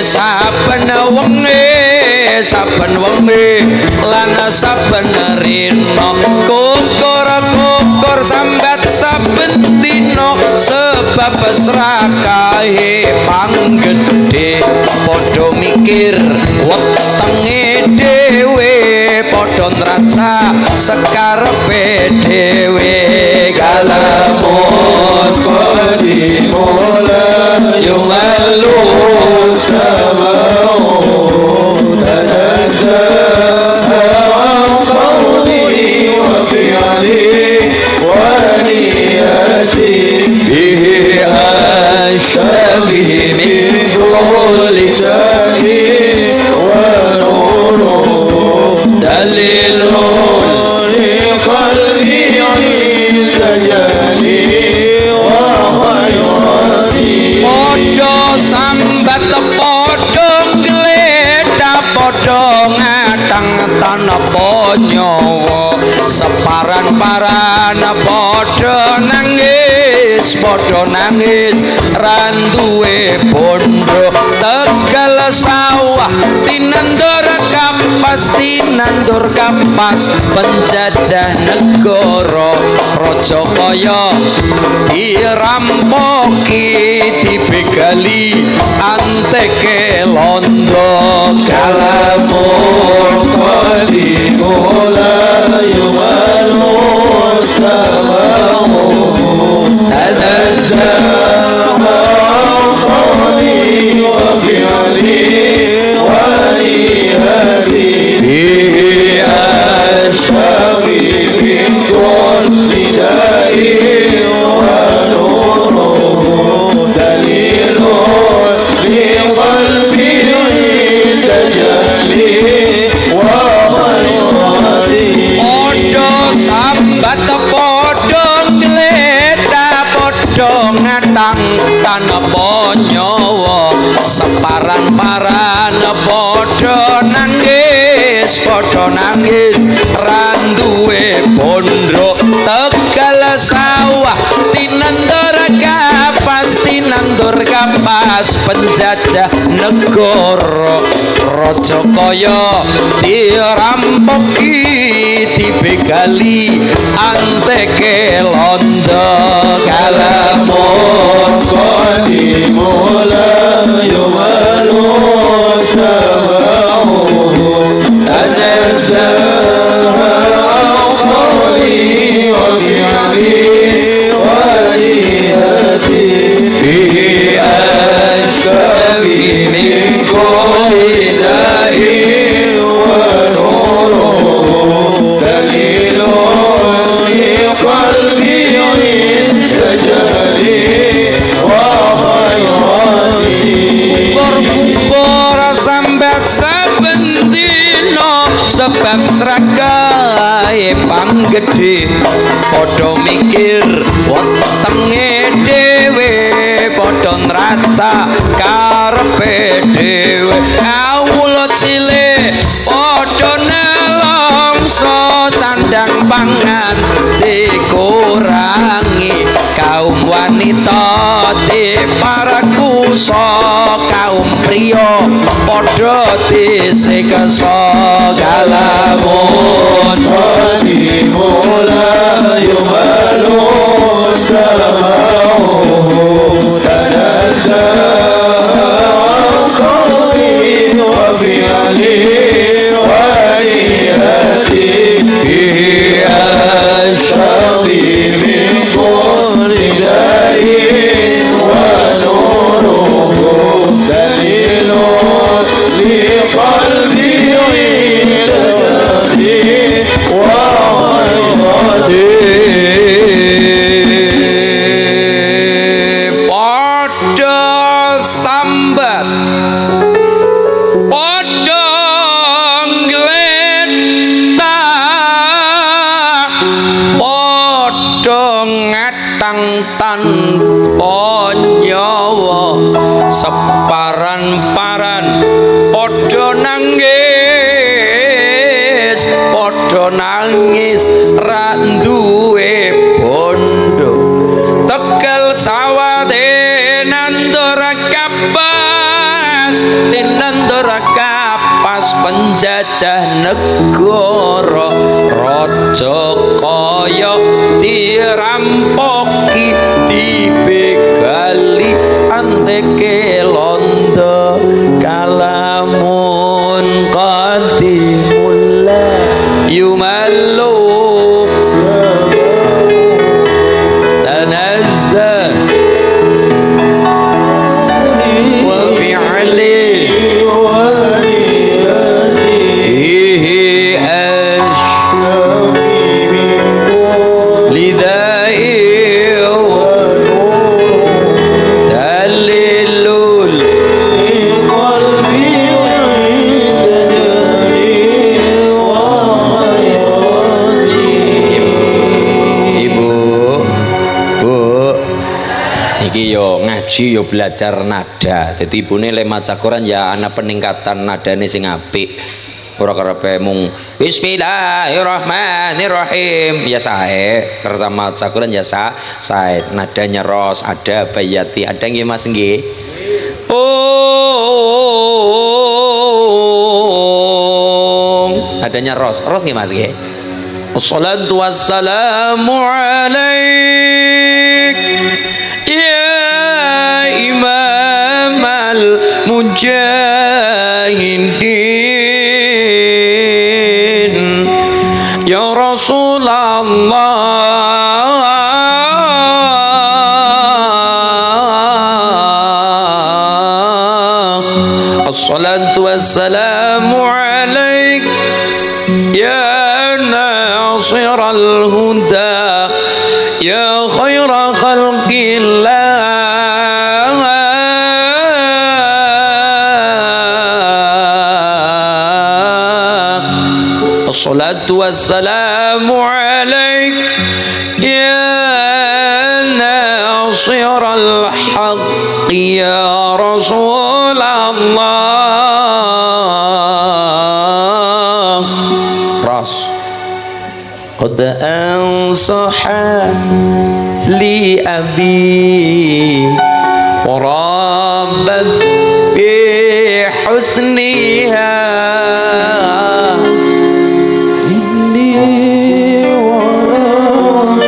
saben wengi lan saben rina kukur sambat dino sebab srakahe panggedhe padha mikir wetenge dhewe padha nraca sekarepe dhewe kalamun qadimula yumallu sama'u tanazzaha qawli wa fi'li wa niyati bihi ashtabi min kulli dahi wa nuru dalilun li qalbi tajali wa khayrati padha sambat padha gledah padha ngatang tanpa nyawa separan-paran padha nangis randuwe bondo tegal sawah tinandur kapas penjajah negara raja kaya dirampoki dibegali anteke londo kalamun qadimula yumalu samahu tanazzaha qawli wa fi'li wa niyati bihi ashtabi min kulli da'i wa nuru dalilun li qalbi tajali wa khayrati padha sambat padha gledah padha ngatang tanpa nyawa separan-paran padha nangis randuwe bondo tegal sawah tinandur kapas penjajah negara raja kaya dirampoki dibegali anteke londo kalamun qadimula yumalu samahu tanazzaha qawli wa fi'li wa niyati bihi ashtabi min kulli da'i wa nuru dalilun li qalbi tajali wa khayrati berkumpul sambat saben dina sebab srakae panggedhe padha mikir wetenge dhewe padha nraca karepe dhewe kawula cilik padha nelongso sandang pangan dikurangi kaum wanita diparakusa kaum priya padha disiksa kalamun qadimula yumalu samahu tanazzaha qawli wa fi'li wa niyati bihi ashtabi min kulli da'i wa nuruhu dalilun li qalbi tajali wa khayrati padha sambat padha ngledah padha ngatang tanpa nyawa separan-paran padha nangis ra duwe bondo tegal sawah tinandur kapas penjajah negara raja kaya dirampoki تنزه وفعله فيه لدائه تهلل iki yo ngaji yo belajar nada. Jadi ibune le maca Quran ya ana peningkatan nadane sing apik. Ora karepe mung bismillahirrahmanirrahim. Ya sae, kersa maca Quran ya sae. Nadanya ros, ada bayati, ada nggih Mas nggih. Adanya ros nggih Mas nggih. Wassalatu wassalamu alaik ya imamal mujahidin ya Rasulullah. Assalatu wassalamu alaik ya ناصر الهدى يا خير خلق الله الصلاة والسلام عليك يا ناصر الحق يا رسول الله. راس قد أنصح لي أبي وربت بحسنها إني وأرشدني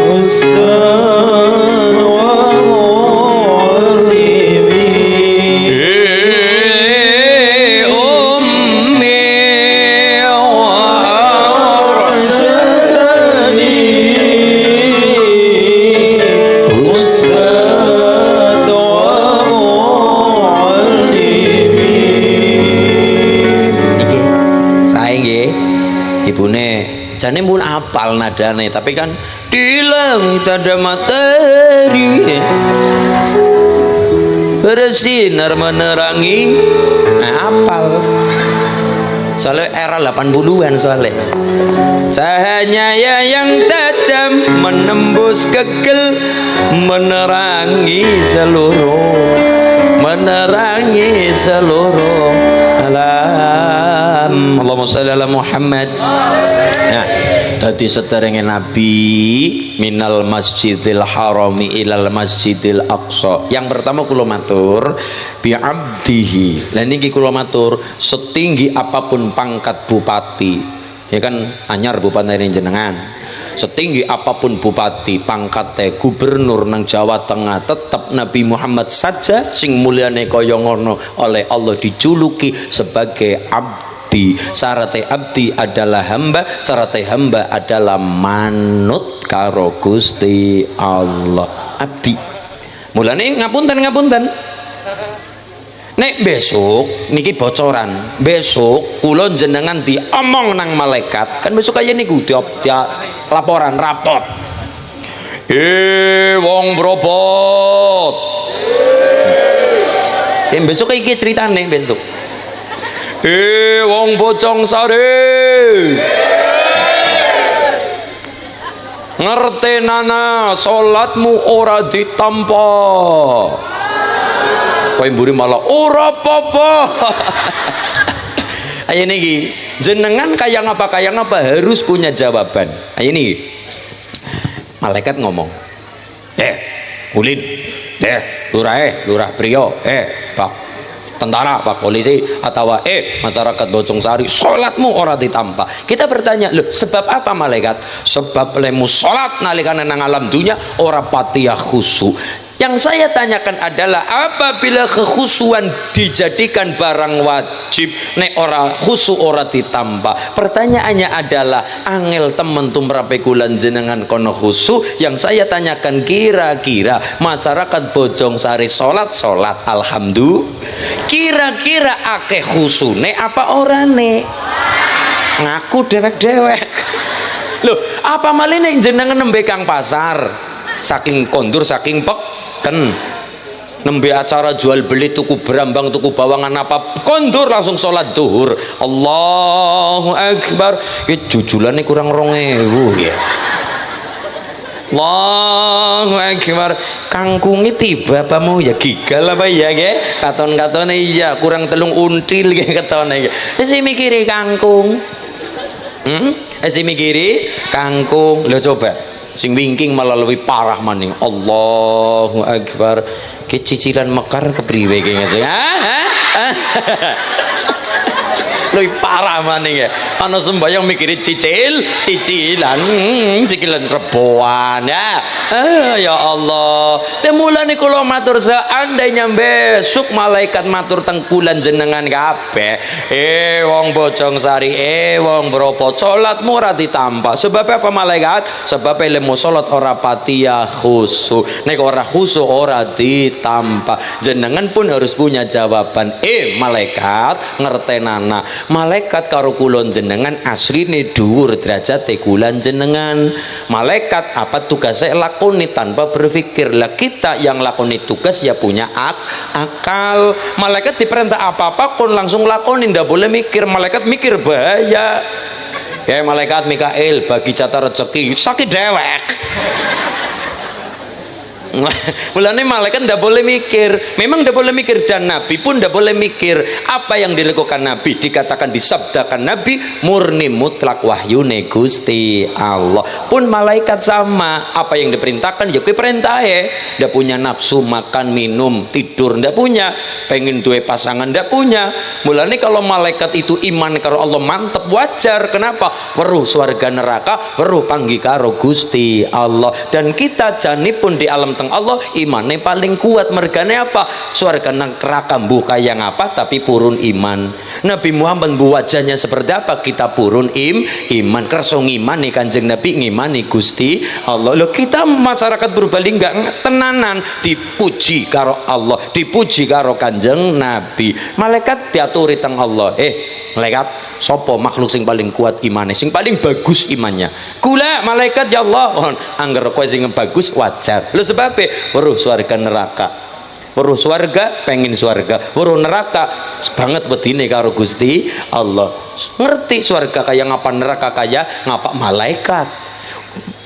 حسن jane pun apal nadane, tapi kan di langit ada matahari bersinar menerangi, nah apal soalnya era 80-an soalnya cahaya yang tajam menembus kegel menerangi seluruh alam. Allahumma sholli ala Muhammad. Nah, dadi sederenge Nabi minal masjidil harami ilal masjidil aqsa. Yang pertama kula matur bi abdihi. Lah niki kula matur setinggi apapun pangkat bupati. Ya kan anyar bupati jenengan. Setinggi apapun bupati pangkatnya gubernur nang Jawa Tengah, tetap Nabi Muhammad saja sing mulyane kaya ngono oleh Allah dijuluki sebagai abdi. Syaratnya abdi adalah hamba, syaratnya hamba adalah manut karo Gusti Allah. Abdi mulane ngapunten nek besok niki bocoran, besok kula jenengan diomong nang malaikat kan besok kaya niku dia laporan rapot wong brobot besok iki ceritane besok wong Bojong Sari ngerti nana salatmu ora ditampa kowe mburi malah ora apa-apa. Ayo niki jenengan kaya ngapa harus punya jawaban. Ayo niki malaikat ngomong ulin lurah prio pak tentara, pak polisi, atau masyarakat Bojong Sari salatmu ora ditampa. Kita bertanya, loh sebab apa malaikat? Sebab lemu salat nalikane nang alam dunya ora patiya khusyuk. Yang saya tanyakan adalah apabila kekhusuan dijadikan barang wajib nek ora khusu ora ditambah. Pertanyaannya adalah angel temen tumrape kulan jenengan kono khusu. Yang saya tanyakan kira-kira masyarakat Bojongsari salat alhamdulillah. Kira-kira akeh khusune apa orane? Ngaku dewek-dewek. Loh, apa maline jenengan nembe kang pasar saking kondur saking peken nembe acara jual beli tuku berambang tuku bawangan apa kondur langsung sholat duhur Allahu Akbar ya jujulane kurang 2000 ya Allahu Akbar kangkungi tiba pamu ya gigal apa ya ke katon-katone iya kurang telung until ke katone si mikiri kangkung si mikiri kangkung lo coba sing wingking malah lebih parah maning Allahu Akbar ke cicilan mekar kepriwe ki ngene lebih parah maning ya ana sembayang mikiri cicilan reboan ya ya Allah mulane kula matur seandainya besok malaikat matur tengkulan jenengan kabeh wong Bojongsari wong Bropo salatmu ora ditampa sebab apa malaikat sebab ilmu salat ora patiya khusu nek ora khusu ora ditampa jenengan pun harus punya jawaban malaikat ngertenana malaikat karo kulon jenengan asline dhuwur derajate kulan jenengan malaikat apa tugasnya lakoni tanpa berpikir lah kita yang lakoni tugas ya punya akal malaikat diperintah apa-apa kon langsung lakoni ndak boleh mikir malaikat mikir bahaya ya malaikat Mikail bagi jatah rezeki sakit dewek mulanya malaikat tidak boleh mikir memang tidak boleh mikir dan Nabi pun tidak boleh mikir apa yang dilakukan Nabi dikatakan disabdakan Nabi murni mutlak wahyu Gusti Allah pun malaikat sama apa yang diperintahkan ya perintah tidak punya nafsu makan minum tidur tidak punya pengen duwe pasangan tidak punya mulanya kalau malaikat itu iman karo Allah mantep wajar kenapa weruh swarga neraka weruh panggi karo Gusti Allah dan kita jani pun di alam teng Allah imannya paling kuat mergane apa swarga neraka mbuh kaya ngapa tapi purun iman Nabi Muhammad bu wajahnya seperti apa kita purun iman kerso ngimani kanjeng Nabi ngimani Gusti Allah loh kita masyarakat berbalik enggak tenanan dipuji karo Allah dipuji karo kanjeng Nabi malaikat diaturi teng Allah malaikat sopo makhluk sing paling kuat imannya sing paling bagus imannya kula malaikat ya Allah angger kowe sing bagus wajar lho sebab weruh swarga neraka weruh swarga pengen swarga weruh neraka banget wedine karo Gusti Allah ngerti swarga kaya ngapa neraka kaya ngapa malaikat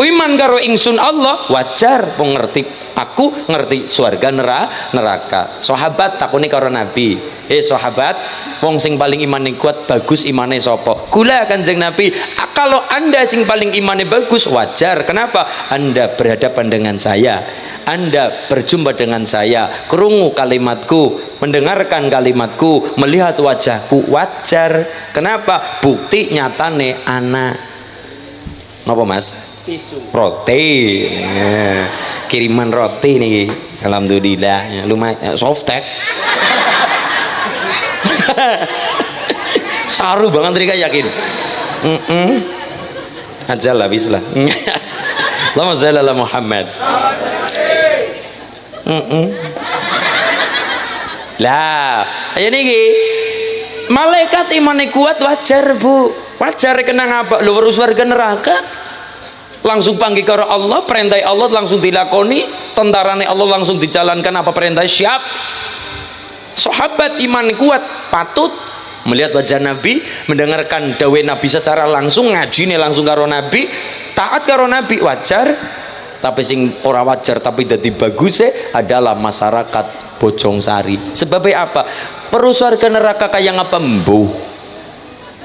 iman karo ingsun Allah wajar wong ngerti aku ngerti swarga neraka sahabat takuni karo Nabi sahabat wong sing paling imane kuat bagus imane sapa kula kanjeng Nabi kalau anda sing paling imane bagus wajar kenapa anda berhadapan dengan saya anda berjumpa dengan saya krungu kalimatku mendengarkan kalimatku melihat wajahku wajar kenapa bukti nyatane anak napa mas roti kiriman roti nih alhamdulillah lumayan softtek saru banget mereka yakin aja lah bislah Allahumma shalli ala Muhammad lah ayo niki malaikat imannya kuat wajar bu wajar kena ngapa lu harus warga neraka langsung panggil karo Allah perintah Allah langsung dilakoni tentarane Allah langsung dijalankan apa perintah siap sahabat iman kuat patut melihat wajah Nabi mendengarkan dawe Nabi secara langsung ngaji nih langsung karo Nabi taat karo Nabi wajar tapi sing ora wajar tapi dadi bagus adalah masyarakat Bojongsari sebabnya apa perlu surga neraka kayak ngapa mbuh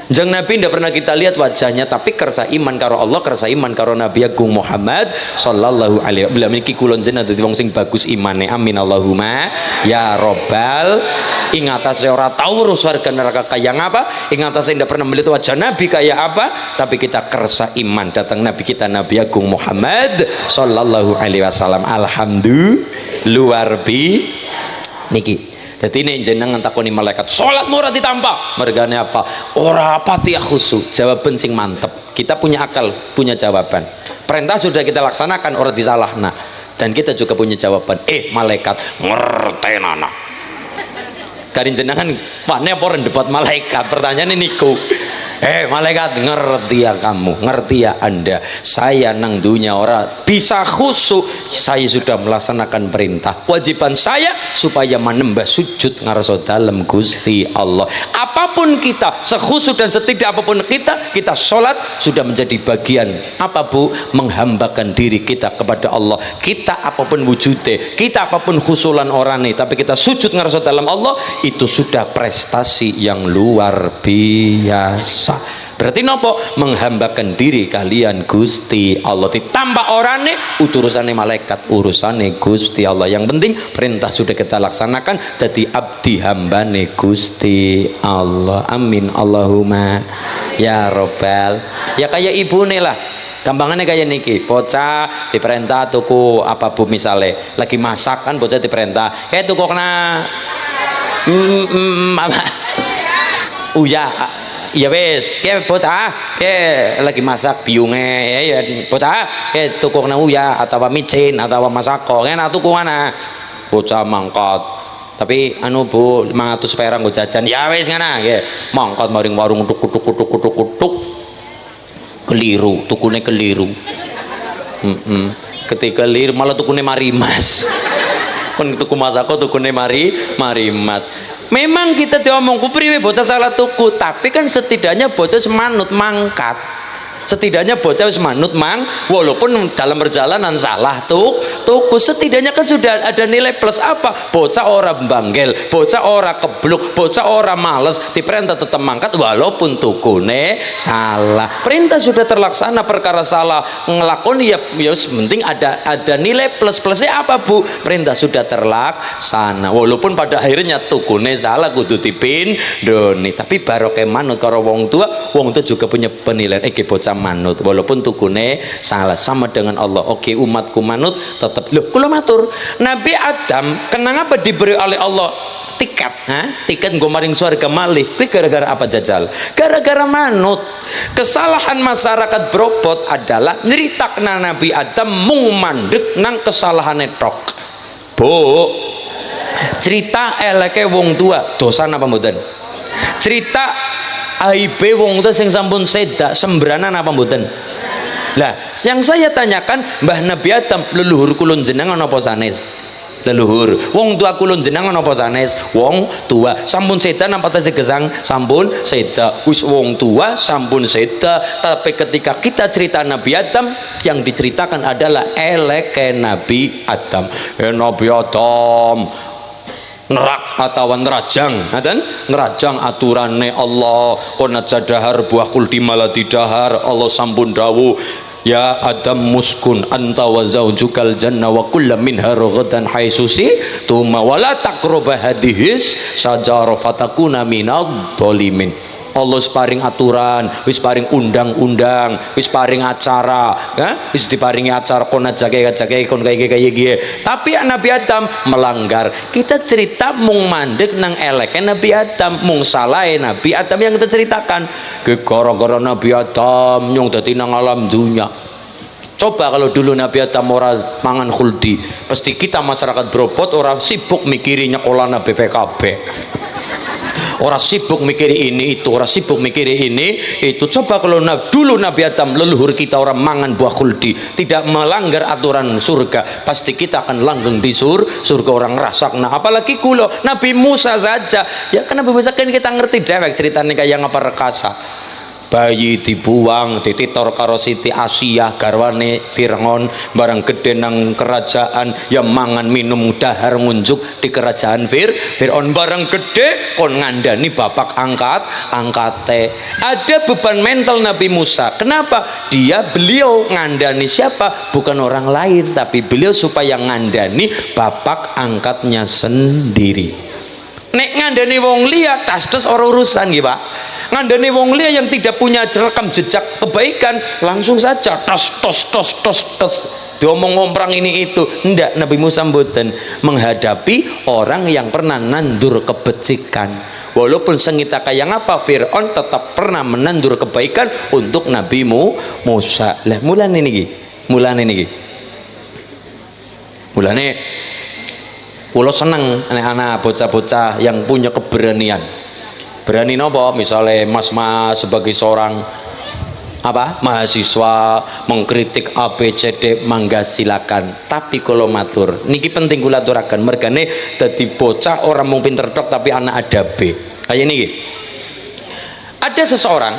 Jang Nabi tidak pernah kita lihat wajahnya tapi kersa iman karo Allah kersa iman karo Nabi Agung Muhammad sallallahu alaihi wasallam iki kulon jenengan dadi wong sing bagus imane amin Allahumma ya robbal ingatase ora tau urus warga neraka kayak apa ingatase tidak pernah melihat wajah Nabi kayak apa tapi kita kersa iman datang Nabi kita Nabi Agung Muhammad sallallahu alaihi wasallam alhamdulillah luar bi niki. Jadi ini jenengan takoni malaikat sholat ora ditampa mergane apa ora pati khusyuk. Jawaban sing mantep, kita punya akal, punya jawaban, perintah sudah kita laksanakan ora disalahna, dan kita juga punya jawaban. Malaikat ngertenana kari jenengan pane apa debat malaikat, pertanyaan ini niku. Malaikat ngerti ya kamu, ngerti ya anda, saya nang dunia ora bisa khusyuk, saya sudah melaksanakan perintah, kewajiban saya supaya menembah sujud ngarso dalem Gusti Allah. Apapun kita, sekhusyuk dan setidak apapun kita sholat sudah menjadi bagian apa bu, menghambakan diri kita kepada Allah. Kita apapun wujudnya, kita apapun khusulan orangnya, tapi kita sujud ngarso dalam Allah, itu sudah prestasi yang luar biasa. Berarti nopo? Menghambakan diri kalian Gusti Allah. Ditambah orangnya urusannya malaikat, urusannya Gusti Allah. Yang penting perintah sudah kita laksanakan, jadi abdi hambane Gusti Allah. Amin Allahumma ya robbal. Ya kayak ibu nih lah, gampangannya kayak niki, bocah diperintah tuku apa bu, misalnya lagi masak kan bocah diperintah tuku kena uya ya wes, bocah lagi masak biungnya ya bocah tuku kena uya atau micin atau masako kena tuku mana bocah mangkat, tapi anu bu 500 perak gue jajan ya wes ngana mangkat maring warung tuk keliru, tukune keliru. Ketika keliru malah tukune marimas. Kon tuku masako tukune marimas. Memang kita diomong kupriwe bocah salah tuku, tapi kan setidaknya bocah semanut mangkat. Setidaknya bocah semanut walaupun dalam perjalanan salah tuku, setidaknya kan sudah ada nilai plus apa? Bocah orang banggel, bocah orang kebluk, bocah orang males, diperintah tetap mangkat walaupun tukune salah. Perintah sudah terlaksana, perkara salah ngelakon ya penting ada nilai plus-plusnya apa bu? Perintah sudah terlaksana walaupun pada akhirnya tukune salah kudu dipindoni, tapi barokah manut karo wong tua juga punya penilaian bocah manut walaupun tukune salah, sama dengan Allah. Oke, umatku manut tetap. Loh kula matur, Nabi Adam kenapa diberi oleh Allah tiket gue maring surga malih? Gara-gara apa jajal? Gara-gara manut. Kesalahan masyarakat Bropot adalah nyeritakna Nabi Adam mung mandek nang kesalahan tok. Bu, cerita eleke wong tua dosa apa mboten? Cerita aibe wong tua sing sampun sedak sembranan apa mboten? Lah, yang saya tanyakan, Mbah Nabi Adam leluhur kulon jenengan apa sanes? Leluhur. Wong tua kulon jenengan apa sanes? Wong tua. Sampun sedak napa tasih gesang? Sampun sedak. Wis wong tua sampun sedak. Tapi ketika kita cerita Nabi Adam, yang diceritakan adalah eleke Nabi Adam. Nabi Adam nerak atau nerajang, nerajang aturane Allah. Kona jadahar buah kuldi malah didahar. Allah sampun dawuh, ya Adam muskun anta wa zaujukal janna wa kulla minha ragadan haisusi tuma wala taqrabu hadhis sajara fatakuna minad dhalimin. Allah wis paring aturan, wis paring undang-undang, wis paring acara, wis diparingi acara kon jage kon kaya. Tapi Nabi Adam melanggar. Kita cerita mung mandek nang eleke Nabi Adam, mung salahe Nabi Adam yang kita ceritakan. Gara-gara Nabi Adam nyung dadi nang alam dunya. Coba kalau dulu Nabi Adam ora mangan khuldi, pasti kita masyarakat Bropot orang sibuk mikiri nyekolana BPKB. Orang sibuk mikiri ini itu, orang sibuk mikiri ini itu. Coba kalau dulu Nabi Adam leluhur kita orang mangan buah khuldi, tidak melanggar aturan surga, pasti kita akan langgeng di surga orang rasak. Nah apalagi kulo Nabi Musa saja ya, kan Nabi Musa kan kita ngerti dewek ceritanya kayak ngapa rekasa. Bayi dibuang dititor karo Siti Asia garwane Fir'aun barang gede nang kerajaan ya mangan minum dahar ngunjuk di kerajaan Fir'aun barang gede kon ngandani bapak angkate. Ada beban mental Nabi Musa. Kenapa? Beliau ngandani siapa? Bukan orang lain, tapi beliau supaya ngandani bapak angkatnya sendiri. Nek ngandani wong liya tas-tas ora urusan nggih Pak. Ngandani wong liya yang tidak punya rekam jejak kebaikan langsung saja tos diomong ngomprang ini itu. Ndak, Nabi Musa mboten, menghadapi orang yang pernah nandur kebajikan. Walaupun sengita kayak apa, Fir'aun tetap pernah menandur kebaikan untuk Nabi Musa. Lah mulane niki kula seneng anak-anak bocah-bocah yang punya keberanian. Berani nopo? Misalnya mas-mas sebagai seorang mahasiswa mengkritik ABCD, mangga silakan. Tapi kalau matur niki penting kula aturaken, mergane dadi bocah orang mung pinter tok tapi anak adabe. Kayak niki. Ada seseorang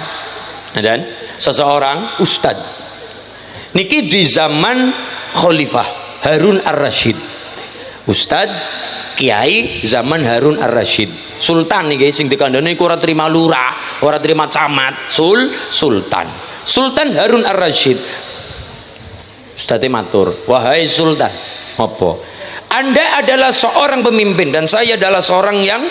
ustadz. Niki di zaman Khalifah Harun Ar-Rasyid. Ustadz Kiai zaman Harun Ar-Rasyid. Sultan nih guys, sing dikandani iku ora terima lurah, ora terima camat, Sultan Harun Ar-Rasyid. Ustadz matur, wahai Sultan, apa? Anda adalah seorang pemimpin dan saya adalah seorang yang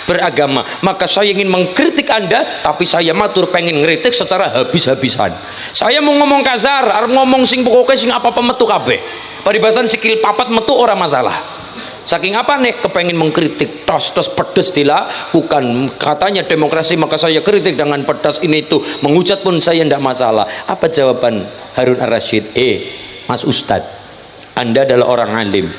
beragama, maka saya ingin mengkritik Anda, tapi saya matur pengen ngeritik secara habis-habisan. Saya mau ngomong kasar, arep ngomong sing pokoke sing apa-apa metu kabeh. Paribasan sikil papat metu ora masalah. Saking apa nih kepengen mengkritik tos pedes dilakukan, katanya demokrasi, maka saya kritik dengan pedas ini itu, menghujat pun saya tidak masalah. Apa jawaban Harun Ar-Rasyid? Mas Ustadz, Anda adalah orang alim.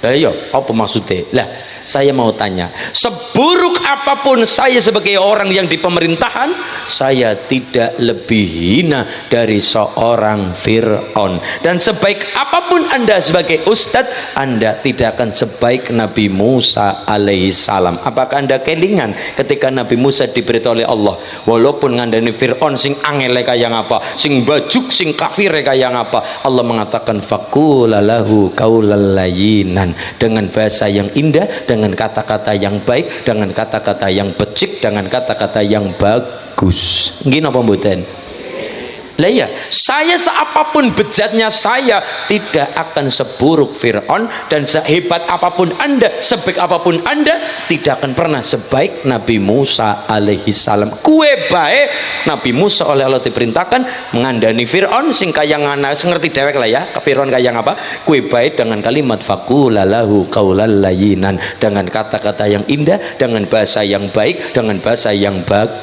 Iya, apa maksudnya? Lah, saya mau tanya, seburuk apapun saya sebagai orang yang di pemerintahan, saya tidak lebih hina dari seorang Fir'aun. Dan sebaik apapun Anda sebagai ustadz, Anda tidak akan sebaik Nabi Musa alaihissalam. Apakah Anda kelingan ketika Nabi Musa diberitahu oleh Allah, walaupun ngandani Fir'aun sing angele kaya ngapa, sing bajuk, sing kafir kaya ngapa, Allah mengatakan faqula lahu qaulal layyinan, dengan bahasa yang indah, dengan kata-kata yang baik, dengan kata-kata yang becik, dengan kata-kata yang bagus. Nggih napa mboten? Lah ya, saya seapapun bejatnya saya tidak akan seburuk Fir'aun, dan sehebat apapun Anda, sebaik apapun Anda, tidak akan pernah sebaik Nabi Musa alaihissalam. Kue baik Nabi Musa oleh Allah diperintahkan mengandani Fir'aun sing kaya ngana, ngerti dewek lah ya, Fir'aun kaya ngapa? Kue baik dengan kalimat faqula lahu qaulal layyinan, dengan kata-kata yang indah, dengan bahasa yang baik, dengan bahasa yang bagus.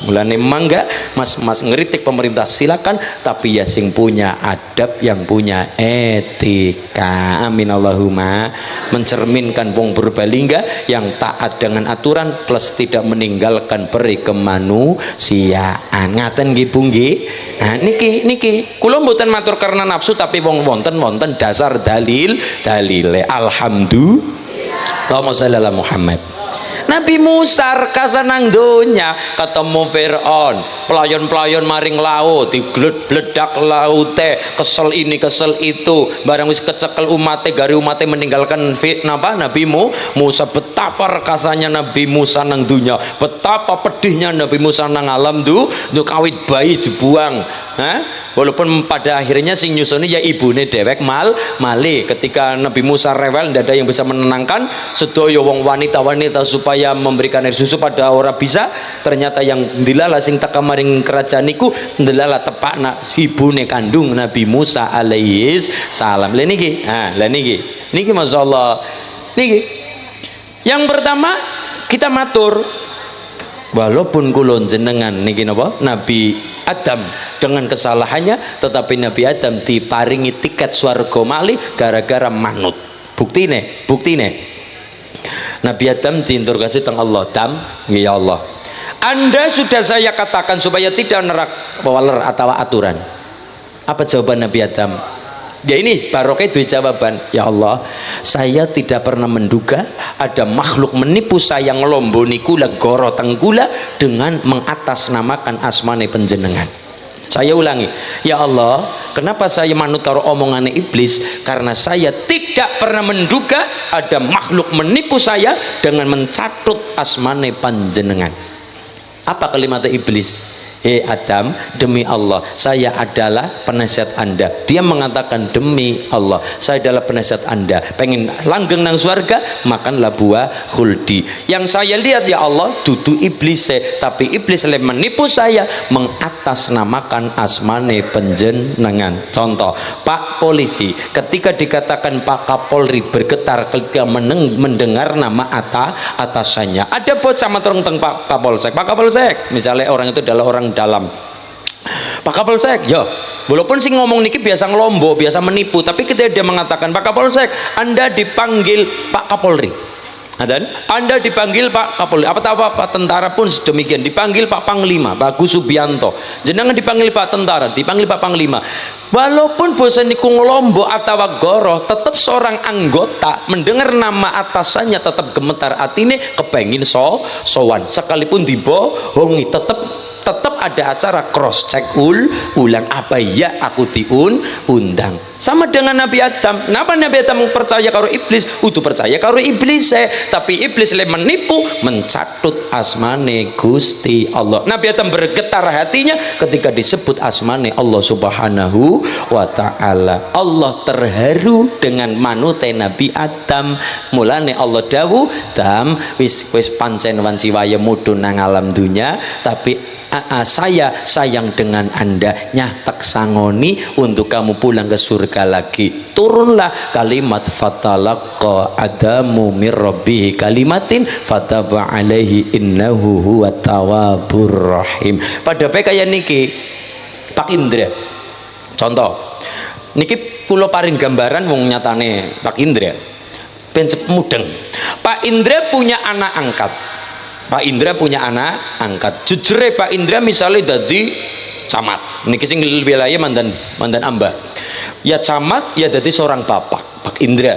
Mulane mangga mas-mas ngeritik pemerintah silakan, tapi ya sing punya adab, yang punya etika. Amin Allahumma. Mencerminkan wong Purbalingga yang taat dengan aturan plus tidak meninggalkan peri kemanusiaan. Ngaten nggih Bu nggih. Nah niki kula mboten matur karena nafsu, tapi wonten dasar dalile. Alhamdulillah. Allahumma shalli ala Muhammad. Nabi Musa rekasa nang donya ketemu Fir'aun, pelayon-pelayon maring laut, digledek laute, kesel ini kesel itu, barang wis kecekel umate, gari umate meninggalkan Nabi Musa. Betapa rekasanya Nabi Musa nang dunya, betapa pedihnya Nabi Musa nang alam kawit bayi dibuang. Walaupun pada akhirnya sing nyusoni ya ibune dewek mali. Ketika Nabi Musa rewel, tidak ada yang bisa menenangkan sedaya wong wanita supaya memberikan air susu pada ora bisa. Ternyata yang dilala sing teka maring kerajaan niku ndelala tepakna ibune kandung Nabi Musa alaihis salam. Lah niki masyaallah niki. Yang pertama kita matur, walaupun kulon jenengan niki napa Nabi Adam dengan kesalahannya, tetapi Nabi Adam diparingi tiket swarga malih gara-gara manut. Buktine Nabi Adam diinterogasi teng Allah. Adam, ya Allah, Anda sudah saya katakan supaya tidak nerak waler atau aturan. Apa jawaban Nabi Adam? Ya ini barokah dua jawaban. Ya Allah, saya tidak pernah menduga ada makhluk menipu saya ngelomboni kula goro tenggula dengan mengatasnamakan asmane penjenengan. Saya ulangi, ya Allah, kenapa saya manut karo omongan iblis? Karena saya tidak pernah menduga ada makhluk menipu saya dengan mencatut asmane panjenengan. Apa kalimat iblis? Hei Adam, demi Allah saya adalah penasihat Anda. Dia mengatakan demi Allah saya adalah penasihat Anda, pengen langgeng nang surga makanlah buah khuldi. Yang saya lihat ya Allah dudu iblis, tapi iblis le menipu saya, mengatasnamakan asmane penjenengan. Contoh Pak Polisi, ketika dikatakan Pak Kapolri bergetar ketika mendengar nama atasannya. Ada bocah maturung teng Pak Kapolsek, Pak Kapolsek misalnya orang itu adalah orang dalam, Pak Kapolsek, ya walaupun sih ngomong niki biasa ngelombok, biasa menipu, tapi ketika dia mengatakan Pak Kapolsek, Anda dipanggil Pak Kapolri, dan Anda dipanggil Pak Kapolri, apa tentara pun sedemikian, dipanggil Pak Panglima, Pak Gus Subianto, jenengan dipanggil Pak Tentara, dipanggil Pak Panglima, walaupun bosan niku ngelombok atau goroh, tetap seorang anggota mendengar nama atasannya tetap gemetar atine, kepengin sowan, sekalipun dibohongi tetap ada acara cross check ulang, apa ya aku diundang. Sama dengan Nabi Adam. Kenapa Nabi Adam percaya karo iblis? Udah percaya karo iblis, tapi iblis le menipu, mencatut asmane Gusti Allah. Nabi Adam bergetar hatinya ketika disebut asmane Allah Subhanahu wa ta'ala. Allah terharu dengan manute Nabi Adam. Mulane Allah dawuh, "Dam wis pancen wanci waya mudhun nang alam dunya, tapi saya sayang dengan Anda, nyatak sangoni untuk kamu pulang ke surga lagi." Turunlah kalimat fatalaqa Adamu mir rabbih kalimatin fataba alaihi innahu huwat tawwabur rahim. Pada kaya niki Pak Indra, contoh niki kula paring gambaran wong nyatane Pak Indra ben mudeng. Pak Indra punya anak angkat. Pak Indra punya anak angkat. Jujur Pak Indra misalnya dadi camat. Niki sing wilayah mandan Amba. Ya camat ya dadi seorang bapak, Pak Indra.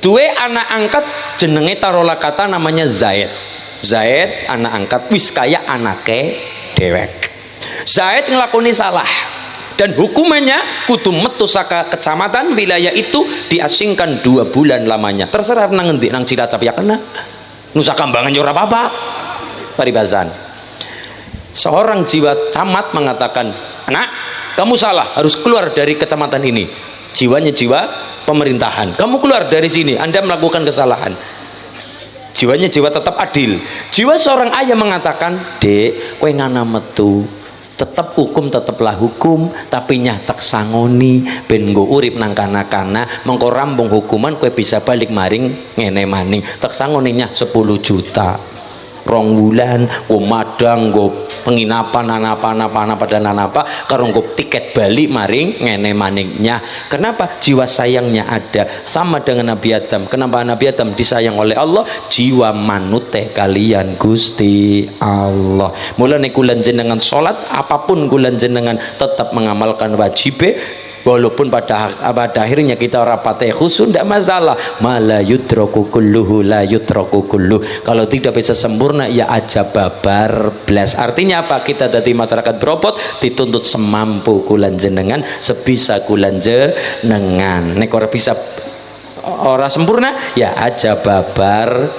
Duwe anak angkat jenenge tarola kata namanya Zaid. Zaid anak angkat wis kaya anake dewek. Zaid ngelakoni salah dan hukumannya kudu metu saka kecamatan wilayah itu, diasingkan 2 bulan lamanya. Terserah nang ngendi, nang Cilacap ya kena, Nusa Kambangan ya ora apa-apa. Paribasan. Seorang jiwa camat mengatakan, "Anak, kamu salah, harus keluar dari kecamatan ini." Jiwanya jiwa pemerintahan. "Kamu keluar dari sini, Anda melakukan kesalahan." Jiwanya jiwa tetap adil. Jiwa seorang ayah mengatakan, "Dek, kowe ngana metu, tetap hukum tetaplah hukum, tapi nyatak sangoni ben nggo urip nang kana-kana, mengko rambung hukuman kowe bisa balik maring ngene maning." Tak sangoninya 10 juta. 2 bulan go madang, go penginapan apa karo go tiket balik maring ngene maningnya. Kenapa? Jiwa sayangnya ada. Sama dengan Nabi Adam. Kenapa Nabi Adam disayang oleh Allah? Jiwa manute kalian Gusti Allah. Mulane kula jenengan salat, apapun kula jenengan tetap mengamalkan wajib, walaupun pada akhirnya kita rapate khusus tidak masalah. Mala yutraku kulluhu la yutraku kulluh. Kalau tidak bisa sempurna ya aja babar blas. Artinya apa? Kita dari masyarakat beropot dituntut semampu kulan jenengan, sebisa kulan jenengan. Nek ora bisa ora sempurna ya aja babar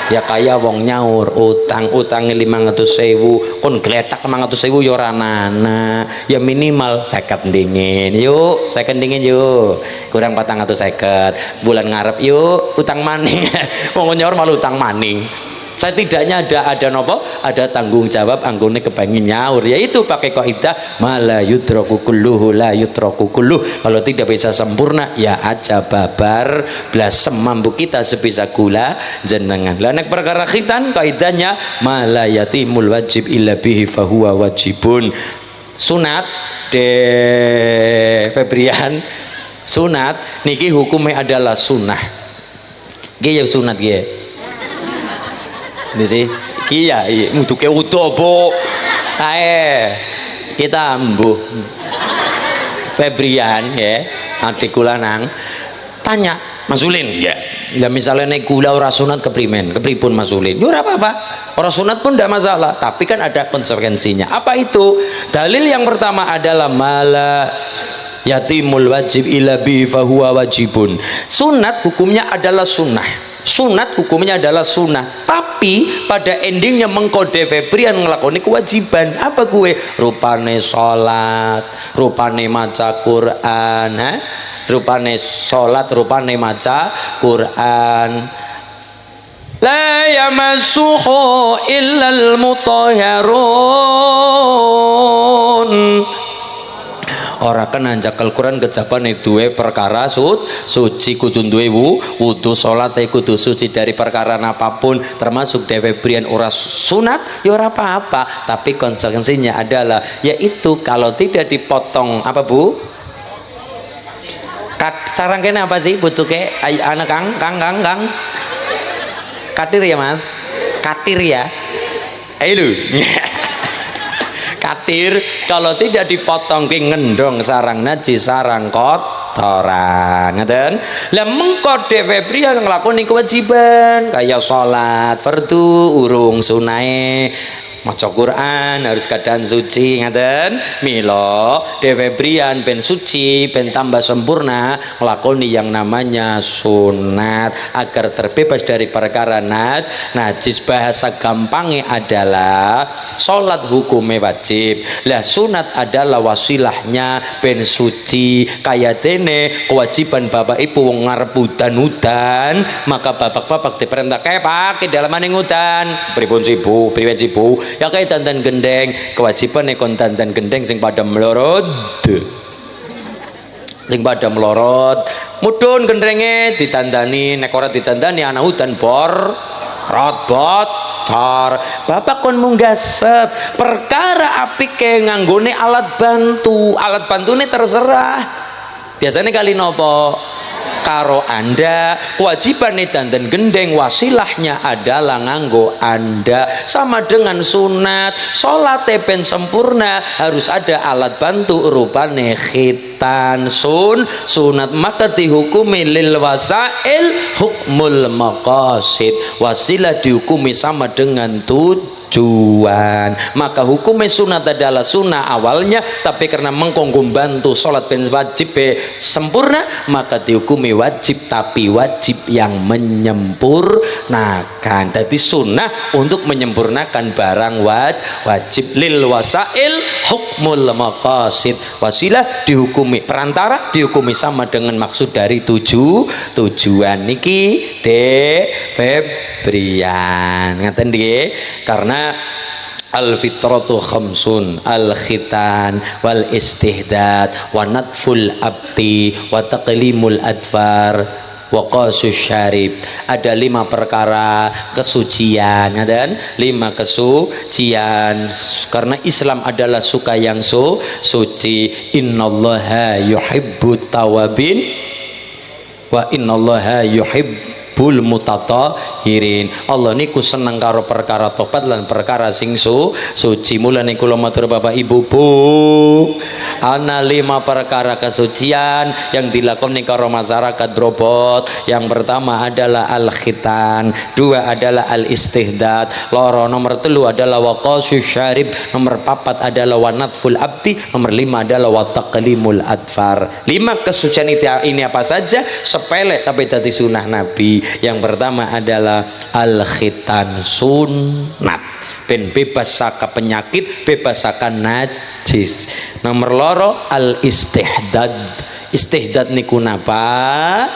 ya kaya wong nyaur utang 500.000 kon gletak 500.000 ya ora nana, ya minimal 50 dingin yuk, 50 dingin yuk, kurang 450 bulan ngarep yuk utang maning. Wong nyaur malu utang maning. Setidaknya ada nopo, ada tanggung jawab anggone kepengin nyaur, yaitu pakai kaidah mala yutraku kulluhu la yutraku kulluh. Kalau tidak bisa sempurna ya aja babar blas, semampu kita sebisa gula jenengan. Lah nek perkara khitan kaidahnya mala yatimul wajib illa bihi fahuwa wajibun. Sunat de Febrian, sunat niki hukumnya adalah sunnah. Nggih ya sunat nggih. Ini sih, iya, mutu ke utuh bo, kita ambuh Febrian ya, artikulan nang tanya Masulin ya, ya misalnya nek gula ora sunat kepripun Masulin, ya ora apa-apa, ora sunat pun tidak masalah, tapi kan ada konsekuensinya. Apa itu? Dalil yang pertama adalah mala yatimul wajib ila bi fahuwa wajibun. Sunat hukumnya adalah sunnah. sunat hukumnya adalah sunat, tapi pada endingnya mengkode Febrian ngelakoni kewajiban. Apa gue? Rupane sholat, rupane maca Quran, rupane sholat, rupane maca Quran. La yamassuhu illal mutahharun. Ora kena njakel Quran kejabane duwe perkara suci, kudu duwe wudu, salat kudu suci dari perkara apapun, termasuk dhewe brian ora sunat ya ora apa-apa, tapi konsekuensinya adalah yaitu kalau tidak dipotong apa Bu? Cara kene apa sih bucuke anak Kang katir ya Mas, katir ya, ayo katir kalau tidak dipotong ki ngendong sarang najis sarang kotoran ngeten. Lah mengko dhewe priya nglakoni kewajiban kaya salat fardu urung sunahe maca Quran harus keadaan suci ngaten. Milo dhewe brian ben suci ben tambah sempurna nglakoni yang namanya sunat agar terbebas dari perkara najis. Bahasa gampangnya adalah sholat hukumnya wajib, lah sunat adalah wasilahnya ben suci. Kayak dene kewajiban bapak ibu wong ngarep udan maka bapak-bapak diperintah kepak ke dalam maning udan pripun sibu priwen sibu ya kayak dandan gendeng, kewajiban kon dandan gendeng sing pada melorot mudun gendrenge ditandani, nek ora ditandani anak hutan bocor. Bapak kon munggasep perkara apike nganggone alat bantu ini terserah biasanya kali nopo karo Anda, kewajiban dandan gendeng wasilahnya adalah nganggo Anda, sama dengan sunat sholat ben sempurna harus ada alat bantu rupane khitan sunat, maka dihukumi lil wasail hukmul maqasid, wasilah dihukumi sama dengan tujuan. Maka hukumnya sunat adalah sunnah awalnya, tapi karena mengkongkum bantu sholat ben wajib sempurna maka dihukumi wajib, tapi wajib yang menyempurnakan. Jadi sunnah untuk menyempurnakan barang wajib. Lil wasail hukmul maqasid, wasilah dihukumi perantara dihukumi sama dengan maksud dari tujuan niki Febrian ngaten nggih. Karena al fitratu khamsun al khitan wal istihdad wa natful abti wa taqlimul adfar wa qasus syarib. Ada 5 perkara kesucian dan 5 kesucian, karena Islam adalah suka yang suci. Innallaha yuhibbut tawabin wa innallaha yuhibbul mutatahirin. Allah niku seneng karo perkara tobat lan perkara sing suci. Mulane kula matur Bapak Ibu Bu, ana 5 perkara kesucian yang dilakoni karo masyarakat Drobot. Yang pertama adalah al khitan, 2 adalah al istihdad, loro nomor 3 adalah waqasus syarib, nomor 4 adalah wanatful abdi, nomor 5 adalah wataqlimul adfar. 5 kesucian ini apa saja? Sepele tapi tadi sunnah Nabi. Yang pertama adalah al khitan sunat ben bebas saka penyakit, bebas saka najis. Nomor loro al istihdad niku napa?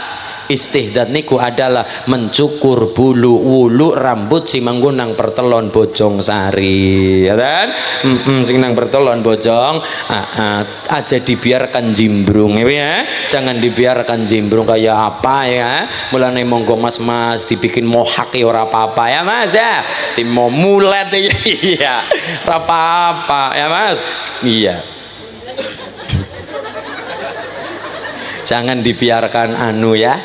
Istihdad niku adalah mencukur bulu wulu rambut si menggunang pertelon bojong sari ya kan? Sing nang pertelon bojong aja dibiarkan jimbrung ya, jangan dibiarkan jimbrung kayak apa ya. Mulane monggo mas dibikin mohak ya ora apa-apa ya mas ya, mau mulet ya iya ora apa-apa ya mas iya. Jangan dibiarkan anu ya,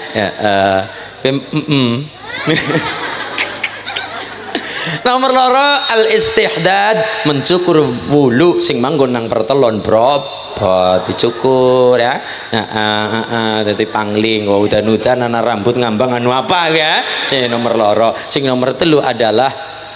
Nomor loro al istihdad, mencukur bulu sing manggon nang pertelon dicukur ya. Dadi pangling udan-udan ana rambut ngambang anu apa ya. Nomor loro. Sing nomor 3 adalah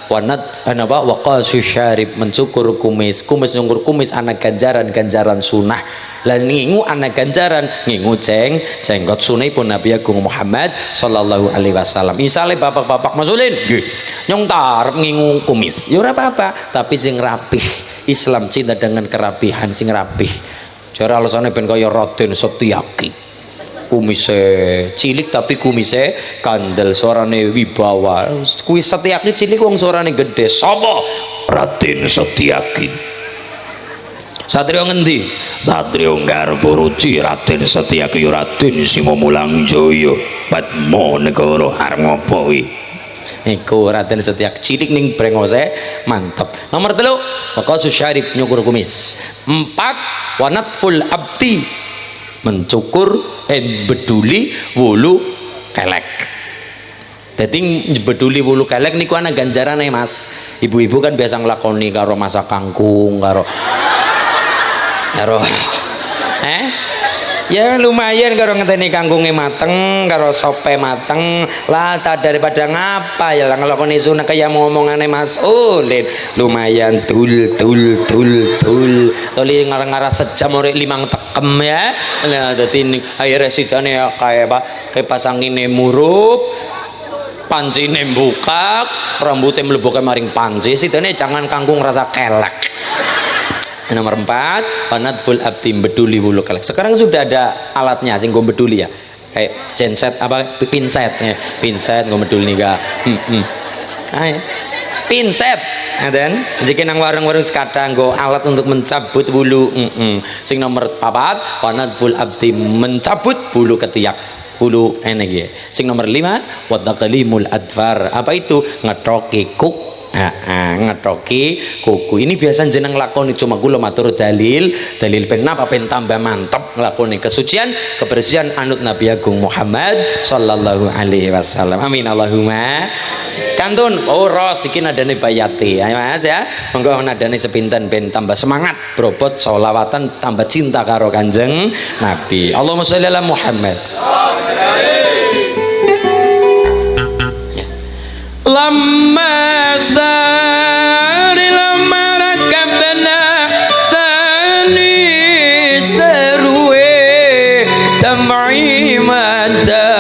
wa qasu syarib, mencukur kumis. Nyukur kumis anak ganjaran sunnah. Lan ngingu anak ganjaran ngingu jenggot sunahipun Nabi Agung Muhammad sallallahu alaihi wasallam. Misale bapak-bapak masulin nggih nyong tarep ngingu kumis ya ora apa-apa, tapi sing rapih. Islam cinta dengan kerapihan, sing rapih. Jare alasane ben kaya Raden Setyaki, kumise cilik tapi kumise kandel, suarane wibawa. Kuwi Setyaki cilik wong suarane gede. Sapa? Raden Setyaki. Satrio ngendi? Satrio Garba Ruci, Raden Setyaki Raden Singomulang Jaya, Padma Negara arep ngopo kuwi? Niku Raden Setyaki cilik ning brengose mantep. Nomor 3 waqasu syarib, nyukur kumis. 4 wanatful abdi, mencukur beduli wulu kelek. Dadi beduli wulu kelek niku ana ganjarane Mas. Ibu-ibu kan biasa nglakoni karo masak kangkung karo ya lumayan karo ngenteni kangkunge mateng karo sope mateng lah, daripada ngapa ya lah ngelakoni sunah kayak ngomongane Mas Ulin. Lumayan tuli ngarang-ngarang sejam ora 5 tekem ya. Nah dadi akhire sidane kayak apa kayak pasangine murup, pancine mbukak, rambutnya mlebu maring panci, sidane jangan kangkung rasa kelek. Nomor 4 wanatful abdi, beduli wulu kelek. Sekarang sudah ada alatnya sing go beduli ya, kayak genset apa pinset ya, pinset go beduli nika. Pinset dan jika nang warung-warung sekadang go alat untuk mencabut bulu. Sing nomor 4 wanatful abdi, mencabut bulu ketiak, bulu enek ya. Sing nomor 5 wadaqalimul adfar, apa itu? Ngetoki kuk. Ngetoki kuku. Ini biasa jeneng lakoni, cuma kula matur dalil ben napa ben tambah mantep nglakoni kesucian kebersihan anut Nabi Agung Muhammad sallallahu alaihi wasallam. Amin Allahumma. Kantun ros iki nadane bayati ya Mas ya. Monggo nadane sepinten ben tambah semangat brobot sholawatan, tambah cinta karo Kanjeng Nabi. Allahumma sholli ala Muhammad. Lama sari lama rakabna sani seruwe tam'i majabani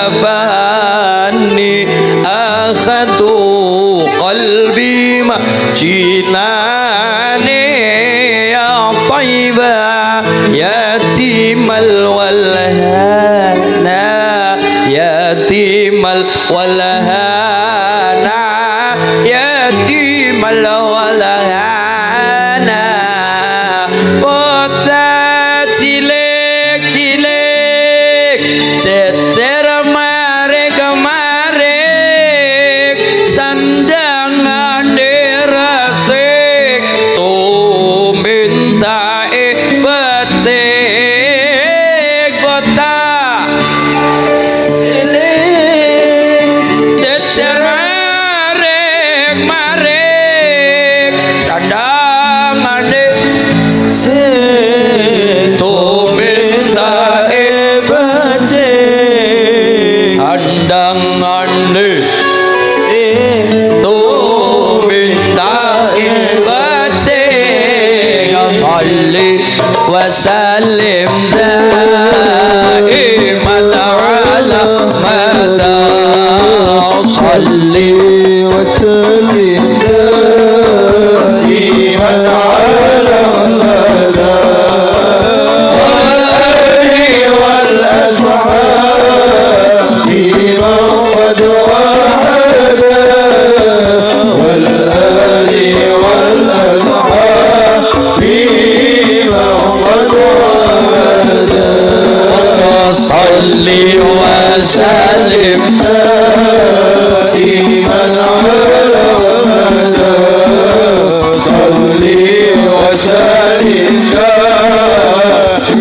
akhatu qalbi majinani ya tayyiba yatimal walhana yatimal walhana yatimal walhana, bocah cilik-cilik cecer marek sandangan resik tumintae becik. Bocah cilik cecer marek sandangane seto mintae becik, sandangane to mintae becik. Sholli wa sallim daiman ala mada, sholli wa sallim daiman ala mada, wal ali wal ashabi man qad wahada, wal ali wal ashabi man qad wahada. Sholli wa sallim daiman ala mada, sholli wa sallim daiman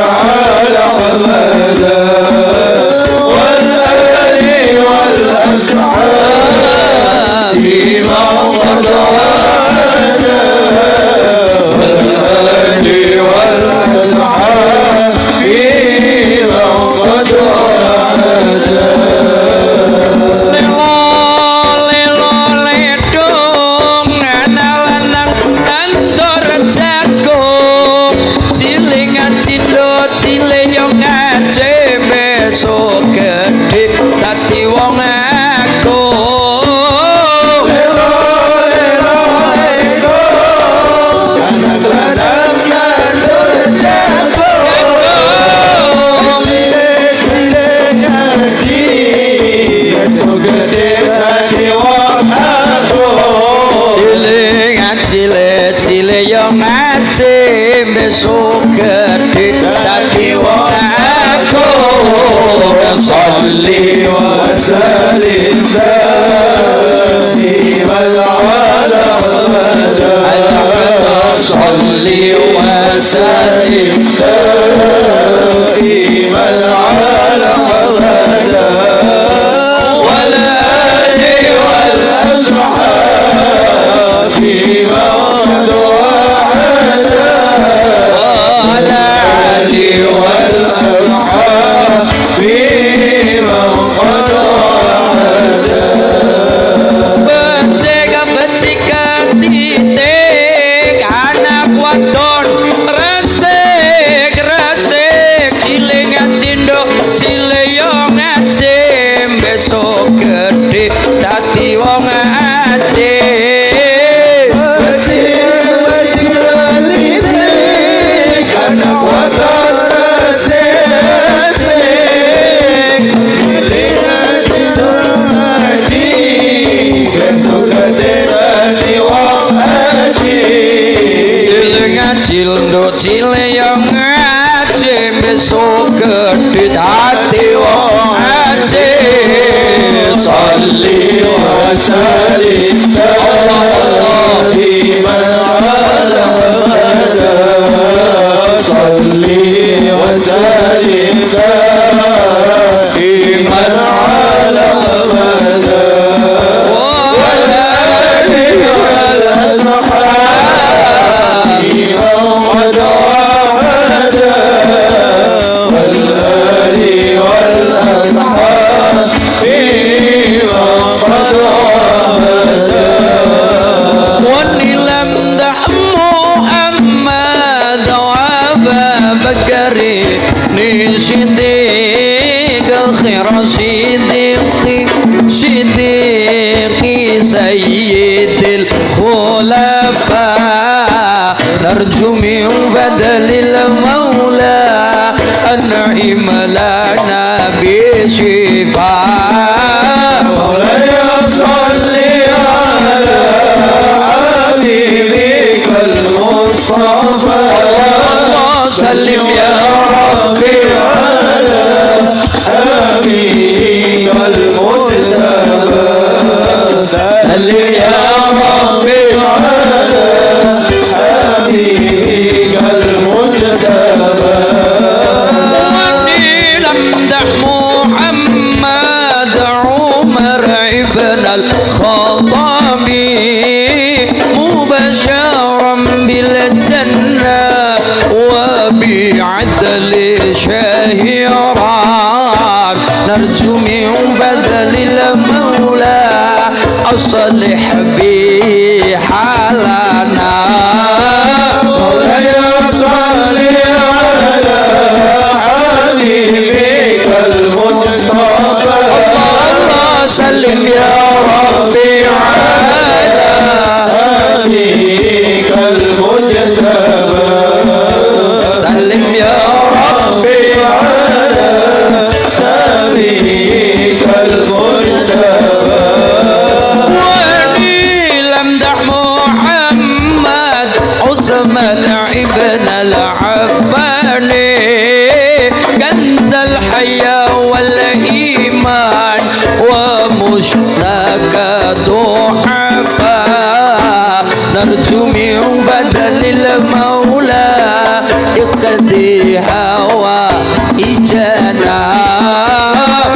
ala mada, wal ali wal ashabi man qad wahada, wal ali wal ashabi man qad wahada. yang ngaji besok gede dadi wong agung sholli wa sallim daiman ala sholli wa sallim daiman ala cile yang ngaji besok gede hati wong ngaji sholli wa sallim daiman ala sholli wa sallim daiman ala سيد الخلفاء نرجو من بدل المولى أنعم لنا بشفاء مولاي صل على حبيبك المصطفى اللهم سلم يا ربي على حبيبك المجتبى سلم يا ربي على حبيبك المجتبى واني لمدح محمد عمر ابن الخطاب مبشرا بالجنة وبعدل شهيران نرجو من بدل المولى أصلح بي حالنا مولاي صل على حبيبك المصطفى الله سلم يا ربي على حبيبك المجتبى سلم يا ربي على حبيبك المجتبى عثمان ابن العفان كنز الحياة والإيمان ومشتاق ضعفاء نرجو من بدل المولى اقضي هوائجنا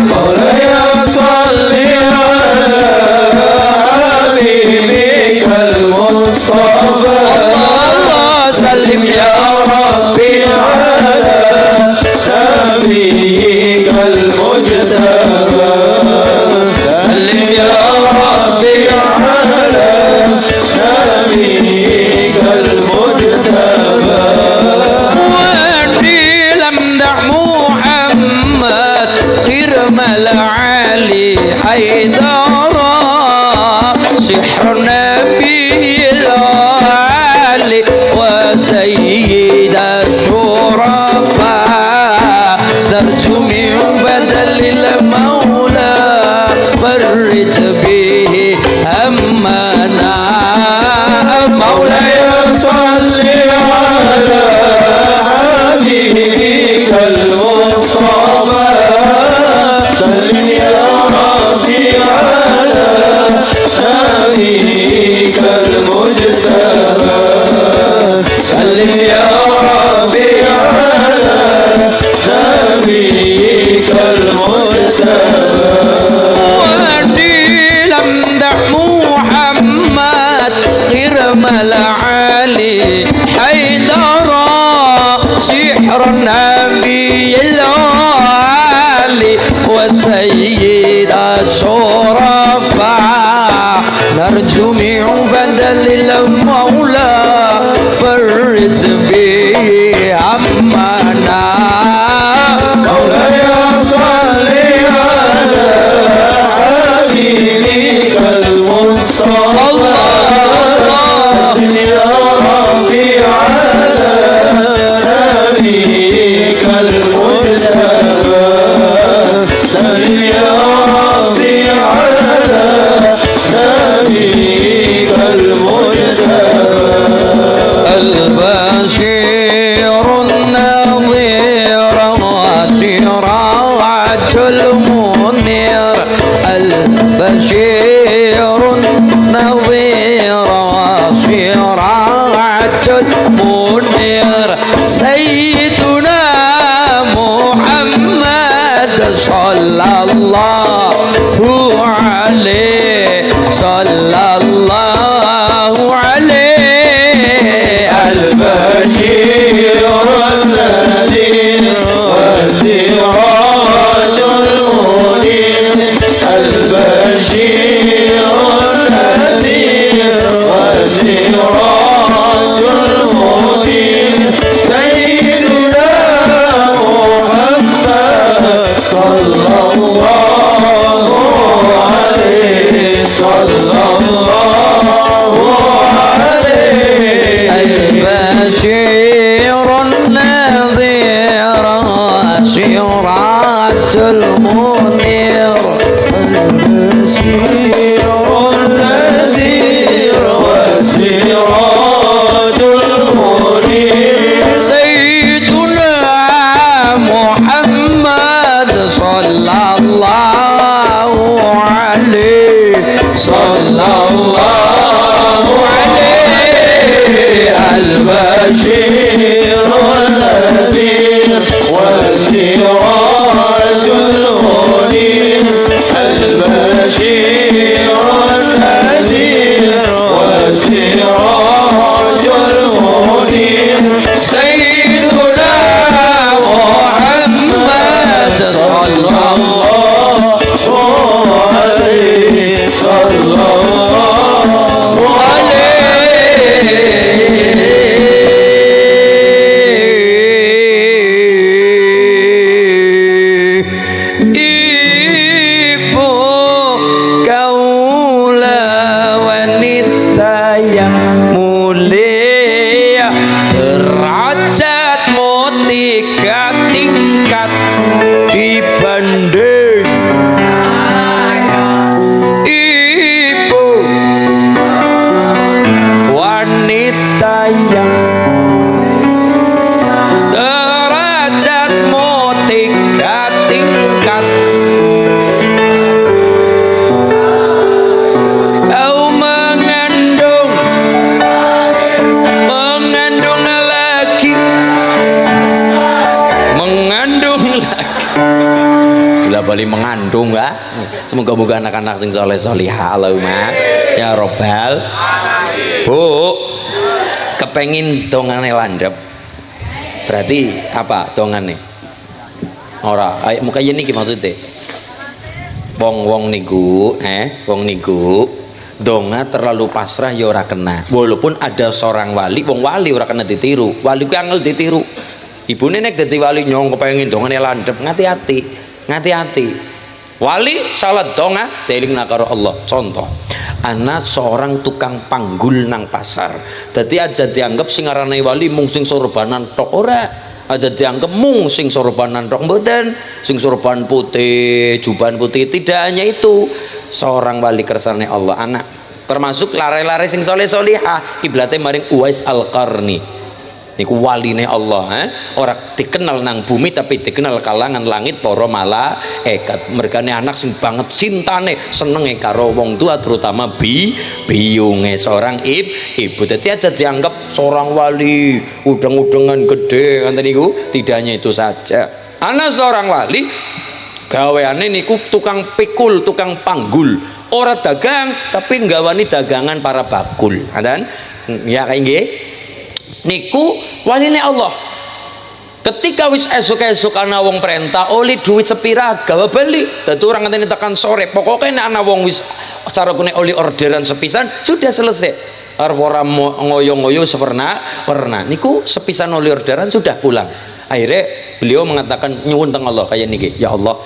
مولاي صل على حبيبك المصطفى سلم يا ربي على حبيبك المجتبى سلم يا ربي على حبيبك المجتبى واني لمدح محمد كرم العالي حيدرا سحر نبي العالي وسيد حيدر سحر النبي العالي وسيد الشرفاء نرجو من بدل المولى فرج به همنا مولاي صل على حبيبك المصطفى الله يا ربي على نبيك المجتبى صل يا ربي على نبيك المجتبى البشير النظير وسراج المنير البشير النظير وسراج المنير سيدنا محمد صلى الله عليه صلى الله عليه البشير النذير وسراج المنير البشير النذير وسراج المنير سيدنا محمد صلى الله عليه صلى الله عليه البشير النذير سراج المنير البشير النذير وسراج المنير سيدنا محمد صلى الله عليه صلى الله عليه البشير النذير وسراج المنير البشير النذير وسراج المنير سيدنا محمد صلى الله عليه صلى الله عليه ibu kaulah wanita yang mulia derajatmu 3 tingkat dibanding ibu wanita yang derajatmu 3 tingkat kau mengandung lagi bila balik mengandung ya. Semoga-moga anak-anak sing soleh solihah Allahumma ya robbal. Bu kepengin dongane landep berarti apa dongane ora ayo muka yen iki maksudnya wong niku donga terlalu pasrah ya ora kena walaupun ada seorang wali wong wali ora kena ditiru wali ku angel ditiru ibune nek dadi wali nyong kepengin dongane landep ngati-hati wali salat donga telingna karo Allah. Contoh ana seorang tukang panggul nang pasar dadi aja dianggap sing arane wali mung sing sorbanan tok ora aja dianggap mung sing sorbanan tok mboten sing sorban putih juban putih tidak hanya itu seorang wali kersane Allah anak termasuk lare-lare sing soleh solihah kiblate maring Uwais Al-Qarni niku waline Allah ora dikenal nang bumi tapi dikenal kalangan langit para malaikat mergane anak sing banget cintane senenge karo wong tua terutama biyunge seorang ibu dadi aja dianggap seorang wali udeng-udengan gede ngoten niku tidak hanya itu saja ana seorang wali gaweane niku tukang pikul tukang panggul ora dagang tapi nggawani dagangan para bakul ngoten ya kayak nggih niku waline Allah. Ketika wis esuk-esuk ana wong perintah oli duit sepira gawe bali dadi orang ngenteni tekan sore pokoknya nek ana wong wis cara kene oli orderan sepisan sudah selesai arep ora ngoyo-ngoyo pernah niku sepisan oli orderan sudah pulang. Akhirnya beliau mengatakan nyuwun teng Allah kayak niki, ya Allah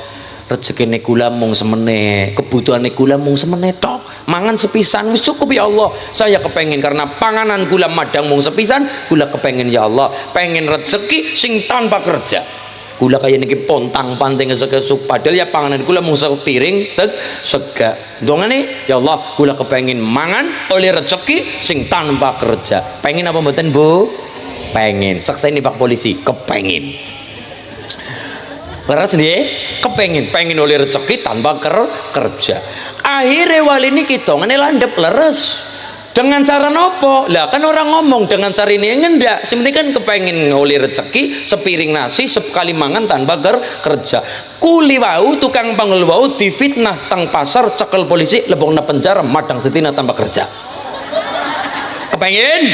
rezekine kula mung semene, kebutuhane kula mung semene tok, mangan sepisan wis cukup ya Allah. Saya kepengen karena panganan kula madang mung sepisan, kula kepengen ya Allah, pengen rezeki sing tanpa kerja. Kula kaya niki pontang panting esuk-esuk padahal ya panganan kula mung sepiring sega. Dongane ya Allah, kula kepengen mangan oleh rezeki sing tanpa kerja. Pengen apa mboten Bu? Pengen. Sakseni Pak Polisi, kepengen. Leres nih, pengen oleh rezeki tanpa kerja. Akhirnya wali ini kita landep leres. Dengan cara nopo? Lah kan orang ngomong dengan cara ini ngendak. Sebenarnya kan kepengen oleh rezeki sepiring nasi sekali mangan tanpa kerja. Kuli wau tukang panggul wau difitnah tang pasar cekel polisi lebokna penjara madang setina tanpa kerja. Kepengen?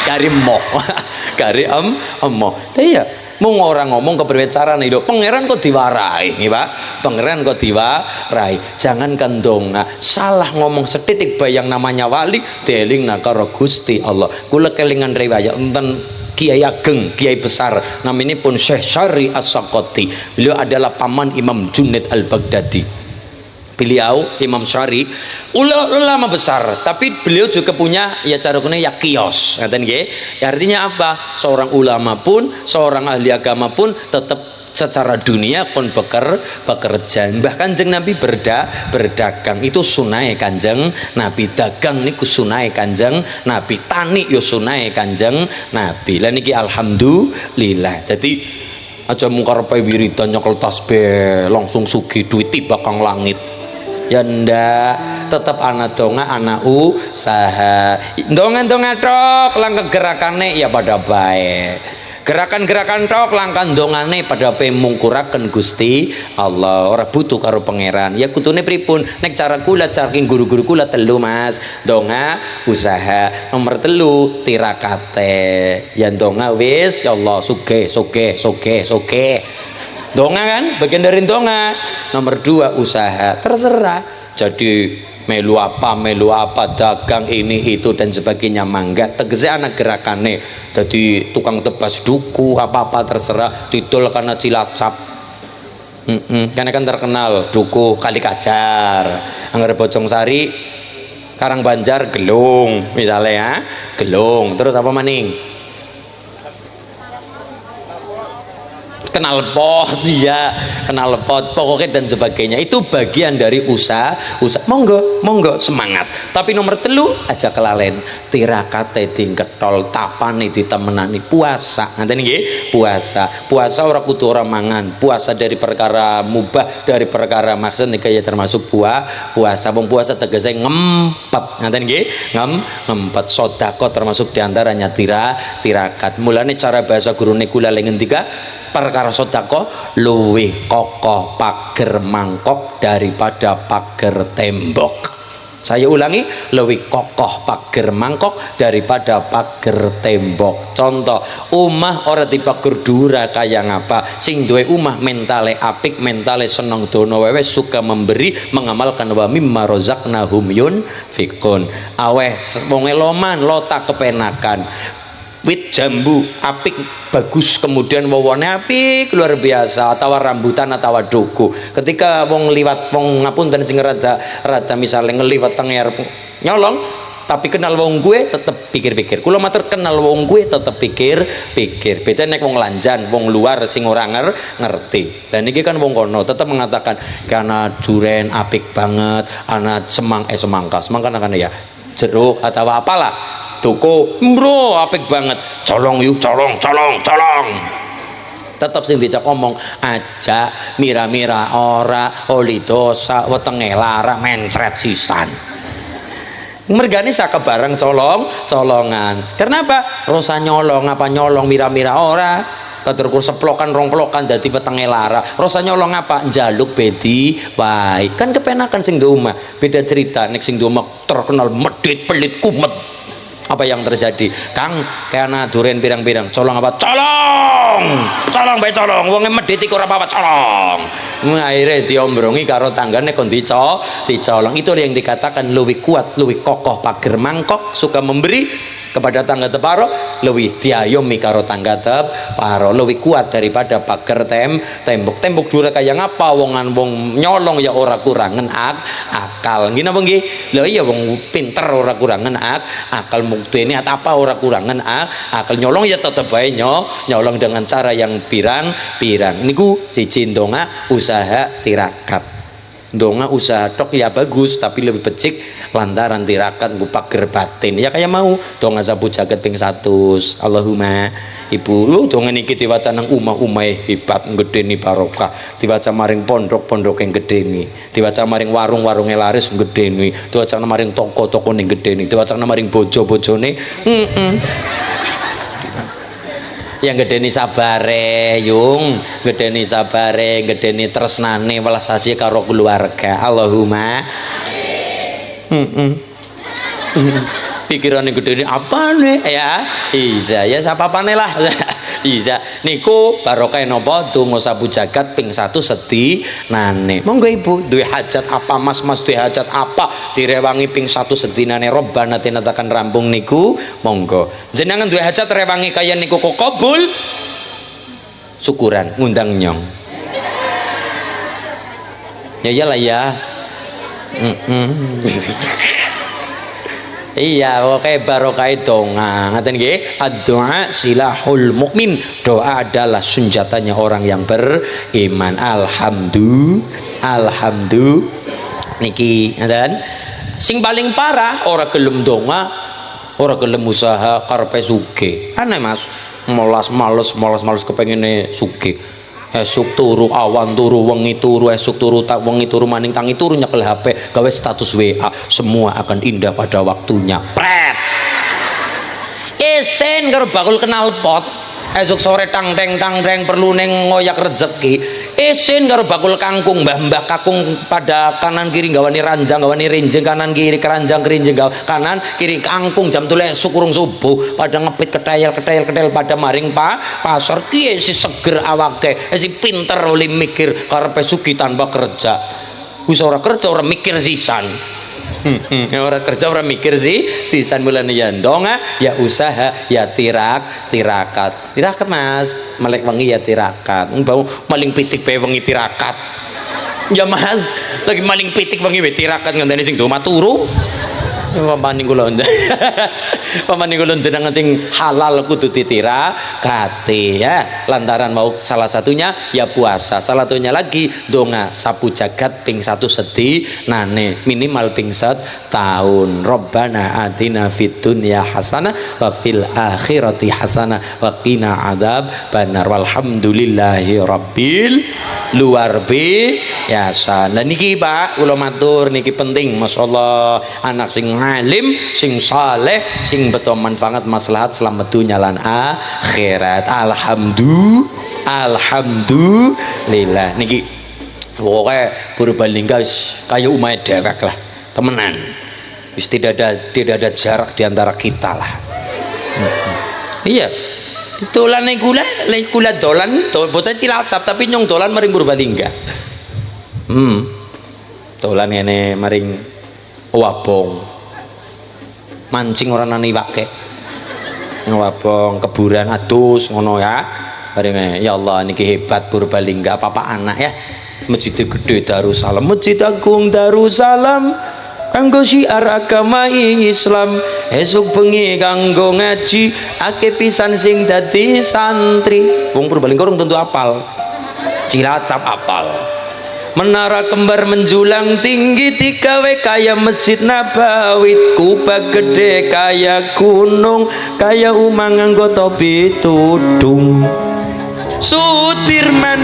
Gari moh, gari moh. Iya. Mung orang ngomong keberbicaraan itu pangeran kok diwarai nih Pak, pangeran kok diwarai. Jangankan donga salah ngomong setitik bayang namanya wali deling nakaro Gusti Allah. Kula kelingan riwayat enten Kiai Ageng, Kiai besar namanya pun Syekh Syari As-Sakoti. Beliau adalah paman Imam Junaid Al-Baghdadi. Beliau Imam Syari ulama besar, tapi beliau juga punya ya cara ya kios, ngaten nggih. Artinya apa? Seorang ulama pun, seorang ahli agama pun tetap secara dunia pun bekerja. Bahkan Kanjeng Nabi berdagang itu sunai Kanjeng Nabi, dagang niku sunai Kanjeng Nabi, tani yo sunai Kanjeng Nabi. Lah niki alhamdulillah. Jadi aja mung karepe wiridan nyekel tasbih langsung sugih duit tiba kang langit. Ya ndak, tetap anak donga anak usaha. Donga tok langkah gerakannya ya pada baik. Gerakan-gerakan tok langkah dongane pada pemungkuraken Gusti Allah. Ora butuh karo pangeran. Ya kutune pripun? Nek cara kula carking guru-guru kula telu Mas. Donga usaha. Nomor telu tirakate. Ya donga wis ya Allah sugih. Donga kan bagian dari donga. Nomor dua usaha terserah jadi melu apa dagang ini itu dan sebagainya mangga tegese anak gerakannya jadi tukang tebas duku apa terserah didol karena Cilacap karena kan terkenal duku Kali Kajar anggar Bojong Sari Karang Banjar Gelung misalnya ya Gelung terus apa maning kenal pot pokoknya dan sebagainya itu bagian dari usaha monggo semangat. Tapi nomor telu aja kelalen tirakate dingketol tapane ditemenani puasa ngene nggih puasa ora kudu ora mangan puasa dari perkara mubah dari perkara maksud nika ya termasuk puasa puasa tegese ngempet ngene nggih ngempet sedekah termasuk diantaranya tirakat mulane cara bahasa gurune kula ngendika perkara sedekah luwih kokoh pager mangkok daripada pager tembok. Saya ulangi, luwih kokoh pager mangkok daripada pager tembok. Contoh, umah ora dipager dura kaya ngapa? Sing duwe umah mentale apik, mentale seneng dono wewe, suka memberi, mengamalkan wa mimma razaqnahum yunfiqun. Aweh wong eloman lota kepenakan. Wit jambu apik bagus kemudian wawone apik luar biasa atau rambutan atau duku ketika wong liwat wong ngapunten sing rada misalnya ngeliwat tenger nyolong tapi kenal wong gue tetep pikir-pikir kula matur kenal wong gue tetep pikir-pikir beda nek wong lanjan wong luar sing ora ngerti dan ini kan wong kono tetep mengatakan karena duren apik banget anak semangka kan ya jeruk atau apalah toko bro apik banget colong yuk colong tetap sing dicak ngomong aja mira-mira ora oli dosa wetenge lara mencret sisan mergani saka barang colongan kenapa rosa nyolong apa nyolong mira-mira ora katurkur seplokan rongplokan dadi wetenge lara rosa nyolong apa njaluk bedi wae kan kepenakan sing do omah beda cerita nek sing do omah terkenal medhit pelit kumet Apa yang terjadi? Kang, kena duren pirang-pirang. Colong apa? Colong bae colong. Wong medhit iku ora apa-apa colong. Akhirnya diombrongi karo tanggane kon dicolong. Itu yang dikatakan lebih kuat, lebih kokoh pager mangkok, suka memberi kepada tangga teparo, lebih diayomi karo tangga teparo, lebih kuat daripada pager tembok dura kayak ngapa wongan wong nyolong ya ora kurangen akal. Gini apa nggih? Lho iya wong pinter ora kurangen akal, muktene apa ora kurangen akal, nyolong ya tetep bae nyolong dengan cara yang pirang-pirang. Niku siji ndonga usaha tirakat. Ndonga usaha tok ya bagus, tapi lebih becik lantaran tirakat nggo pager batin. Ya kayak mau donga sapu jagat ping 100. Allahumma ibu lu donga niki diwaca nang umah-umah hebat ngedeni barokah, diwaca maring pondok-pondok yang gedeni, diwaca maring warung-warunge laris ngedeni, diwaca maring toko-tokone gedeni, diwaca maring bojo-bojone yang gedeni sabare yung, gedeni sabare, gedeni tresnane welas asih karo keluarga. Allahumma pikirannya gedeni apa nih ya? Iya ya sapapane lah. Iya niku barokah napa donga sapu jagat ping 1 sedinane. Monggo ibu duwe hajat apa, mas duwe hajat apa direwangi ping 1 sedinane Robbana tinatakan rampung niku monggo. Jenengan duwe hajat rewangi kaya niku kok kabul, syukuran ngundang nyong. Ya iyalah ya. Iya, oke barokah donga. Ngaten nggih, ad-du'a silahul mukmin. Doa adalah senjatanya orang yang beriman. Alhamdulillah. Niki ngaten. Sing paling parah ora gelem donga, ora gelem usaha karepe sugih. Aneh Mas. Males kepengine sugih. Esuk turu awan turu wengi turu esuk turu tak wengi turu maning tangi turu nyekel HP gawe status WA, semua akan indah pada waktunya. Pret isen karo bakul knalpot esuk sore tang teng perlu neng ngoyak rezeki, isen karo bakul kangkung mbah kakung pada kanan kiri gawani ranjang gawani rinjeng kanan kiri keranjang kerinjeng kanan kiri kangkung jam 3 esuk kurung subuh pada ngepit ketayel pada maring pasar kiye si seger awake si pinter oleh mikir karepe sugih tanpa kerja. Wis ora kerja ora mikir sisan. Ora kerja ora mikir sisan mulane ya ndonga ya usaha ya tirakat Mas melek wengi ya tirakat mbau maling pitik bae wengi tirakat ya Mas lagi maling pitik wengi bae tirakat ngandani sing doma turu pamaning kula jenengan sing halal kudu ditirakati ya. Lantaran mau salah satunya ya puasa, salah satunya lagi donga sapu jagat ping 1 sedinane minimal ping 1 tahun. Robbana atina fid dunya hasanah wa fil akhirati hasanah wa qina adzabannar. Walhamdulillahi rabbil luar biasa. Lah niki Pak kula matur niki penting masyaallah anak sing alim, sing saleh, sing beto manfaat maslahat selamat dunya lan akhirat. Alhamdulillah niki pokoke Purbalingga kaya umahe dewek lah temenan. Wis tidak ada jarak di antara kita lah. Iya. Dolan kula dolan bocah Cilacap tapi nyong dolan maring Purbalingga. Dolan ngene maring Wabong. Mancing orang nani wake ngewabong keburan adus ngono ya bareng ya Allah niki hebat Purbalingga apa anak ya masjid gede Darussalam masjid agung Darussalam kanggo syiar agama Islam esuk bengi kanggo ngaji akeh pisan sing dadi santri. Wong Purbalingga urung tentu apal, Cilacap apal. Menara kembar menjulang tinggi digawe kaya Masjid Nabawi, kubah gede kaya gunung, kaya umang nganggo topi tudung. Sudirman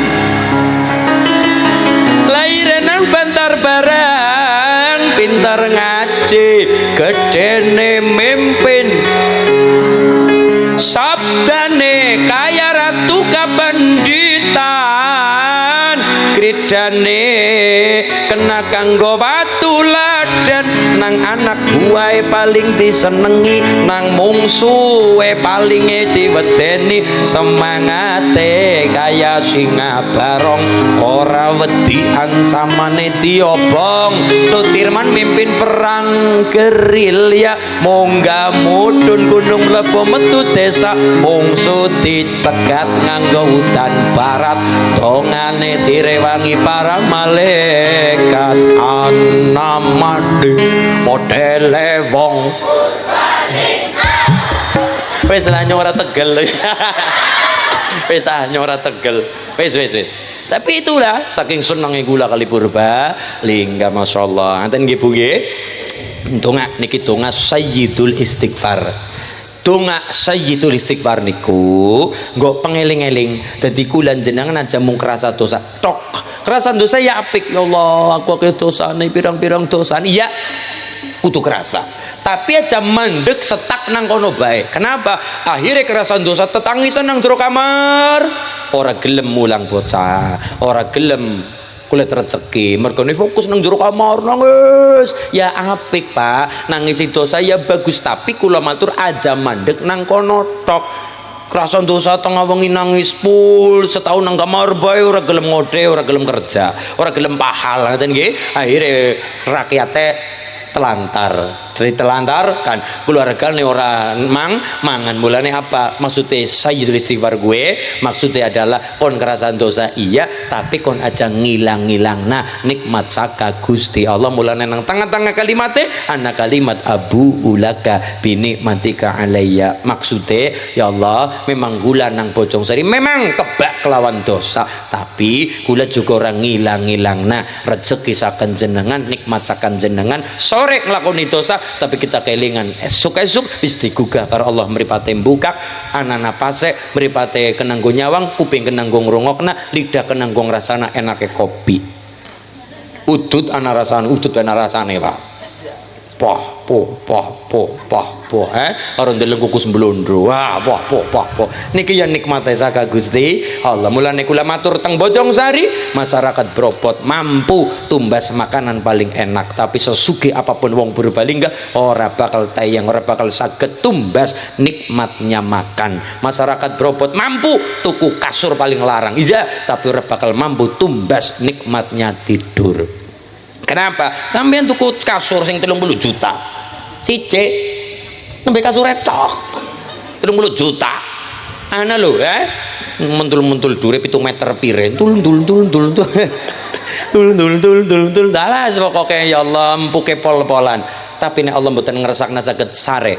lahiran nang Bantar Barang, pintar ngaji, gedene mimpin, sabdane kaya ratu kabanditan, kridane kena kanggo batu ladan, nang anak buahe paling disenengi, nang mungsuhe paling diwedeni, semangate kaya singa barong, ora wedi ancamane diobong. Sudirman mimpin perang gerilya, munggah mudhun gunung mlebu metu desa, mungsu dicegat nganggo hutan barat, dongane direwangi para malaikat. Anamane modele wong wis lah nyora tegel. Wis nyora tegel. Wis. Tapi itulah saking senenge kula kali purba lingga masyaallah. Anten nggih Bu nggih. Donga niki donga sayyidul istighfar. Donga sayyidul istighfar niku nggo pengeling-eling dadi kula jenengan aja mung krasa dosa tok. Krasa dosa ya apik, ya Allah aku akeh dosane pirang-pirang dosa. Iya kudu kerasa. Tapi aja mandek setak nang kono bae. Kenapa? Akhirnya kerasan dosa tetangisan nang jero kamar. Ora gelem mulang bocah, ora gelem kulit rezeki, mergone fokus nang jero kamar nangis. Ya apik Pak, nangisi dosa ya bagus, tapi kula matur aja mandek nang kono tok. Kerasan dosa tengah wengi nangis pul setahun nang kamar bae ora gelem ngode, ora gelem kerja, ora gelem pahal ngoten nggih. Akhire rakyate telantar. Dari telantar kan keluargane ora mangan, mulane apa maksudnya sayyidul istighfar gue maksudnya adalah kon kerasan dosa iya tapi kon aja ngilang-ngilang nah nikmat saka Gusti Allah. Mulane nang tengah-tengah kalimatnya ana kalimat abu ulaka binikmatika alayya, maksudnya ya Allah memang gula nang Bojong Sari memang kebak kelawan dosa, tapi gula juga orang ngilang-ngilang nah rezeki saken jenengan, nikmat saken jenengan, sore nglakoni dosa tapi kita kelingan esuk-esuk wis digugah karo Allah mripate mbukak anana pase mripate kenanggo nyawang, kuping kenanggo ngrungokna, lidah kenanggo ngrasana enake kopi. Udut ana rasane, udut ana rasane Pak. Karo ndeleng kukus mblondro. Wah, niki ya nikmate saka Gusti Allah. Mulane kula matur teng Bojong Sari, masyarakat Bropot mampu tumbas makanan paling enak, tapi sesugih apapun wong Purbalingga ora bakal tayang, ora bakal saged tumbas nikmatnya makan. Masyarakat Bropot mampu tuku kasur paling larang, iya, tapi ora bakal mampu tumbas nikmatnya tidur. Kenapa? Sampeyan tuku kasur sing 30 juta. Siji nembe kasur tok. 30 juta. Ana lho, mentul-mentul dure 7 meter pire. Tul. Dalas pokoke ya Allah empuke pol-polan. Tapi nek Allah mboten ngersakna saged sare.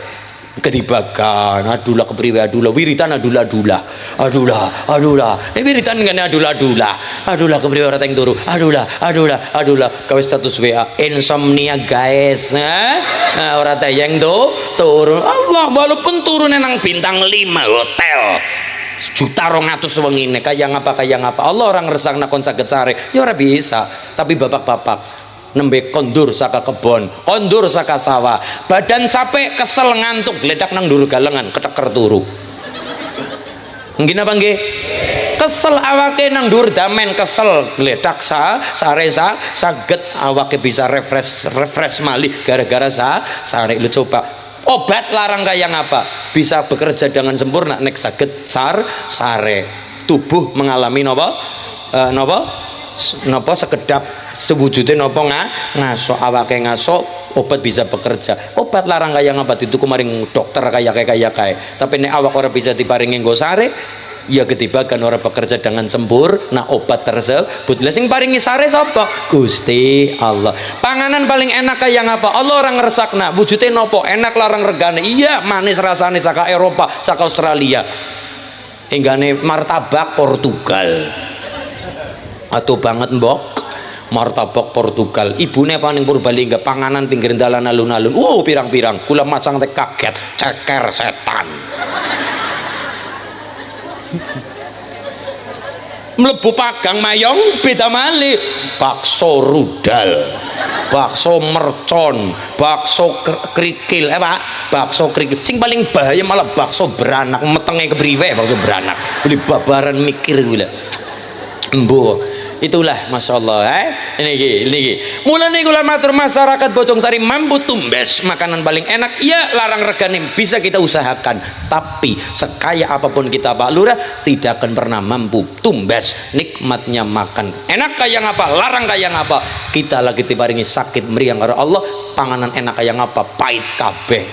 Kedibakan adulah kepriwe adulah wiritan adulah wiritan ngene adulah kepriwe ora teng turu adulah gawe status WA insomnia guys ora tayang turu Allah walaupun turune nang bintang 5 hotel juta 200 wengine kaya ngapa Allah orang resakna kon saged sare ya ora bisa. Tapi bapak-bapak nembe kondur saka kebon, kondur saka sawah, badan capek kesel ngantuk gledak nang nduru galengan keteker turu. Nggih napa nggih? Kesel awake nang ndur damen kesel gledak sare saged awake bisa refresh malih gara-gara sare. Lu coba obat larang kaya ngapa bisa bekerja dengan sempurna nek saged sare. Tubuh mengalami napa sekedap sewujudnya nopo ngaso awake ngaso obat bisa bekerja. Obat larang kaya ngapa itu kemarin dokter kaya tapi nek awak ora bisa diparingi nggo sare ya ketibakan ora bekerja dengan sempurna obat tersebut. Lah sing paringi sare sapa? Gusti Allah. Panganan paling enak kaya ngapa? Allah orang ngersakna wujude nopo enak larang regane iya manis rasane saka Eropa saka Australia hinggane martabak Portugal atau banget mbok martabak Portugal ibune paning Purbalingga panganan pinggir dalan alun-alun pirang-pirang kula macang teh kaget ceker setan mlebu pagang mayong beda malih bakso rudal bakso mercon bakso krikil Pak bakso krikil sing paling bahaya malah bakso beranak metenge kepriwe bakso beranak beli babaran mikir gula embo Itulah Masya Allah ini mulane kula matur masyarakat Bojongsari mampu tumbes makanan paling enak ya larang regane bisa kita usahakan, tapi sekaya apapun kita Pak Lurah tidak akan pernah mampu tumbes nikmatnya makan enak kayak apa larang kayak apa. Kita lagi diparingi sakit meriang karo Allah panganan enak kayak apa pahit kabeh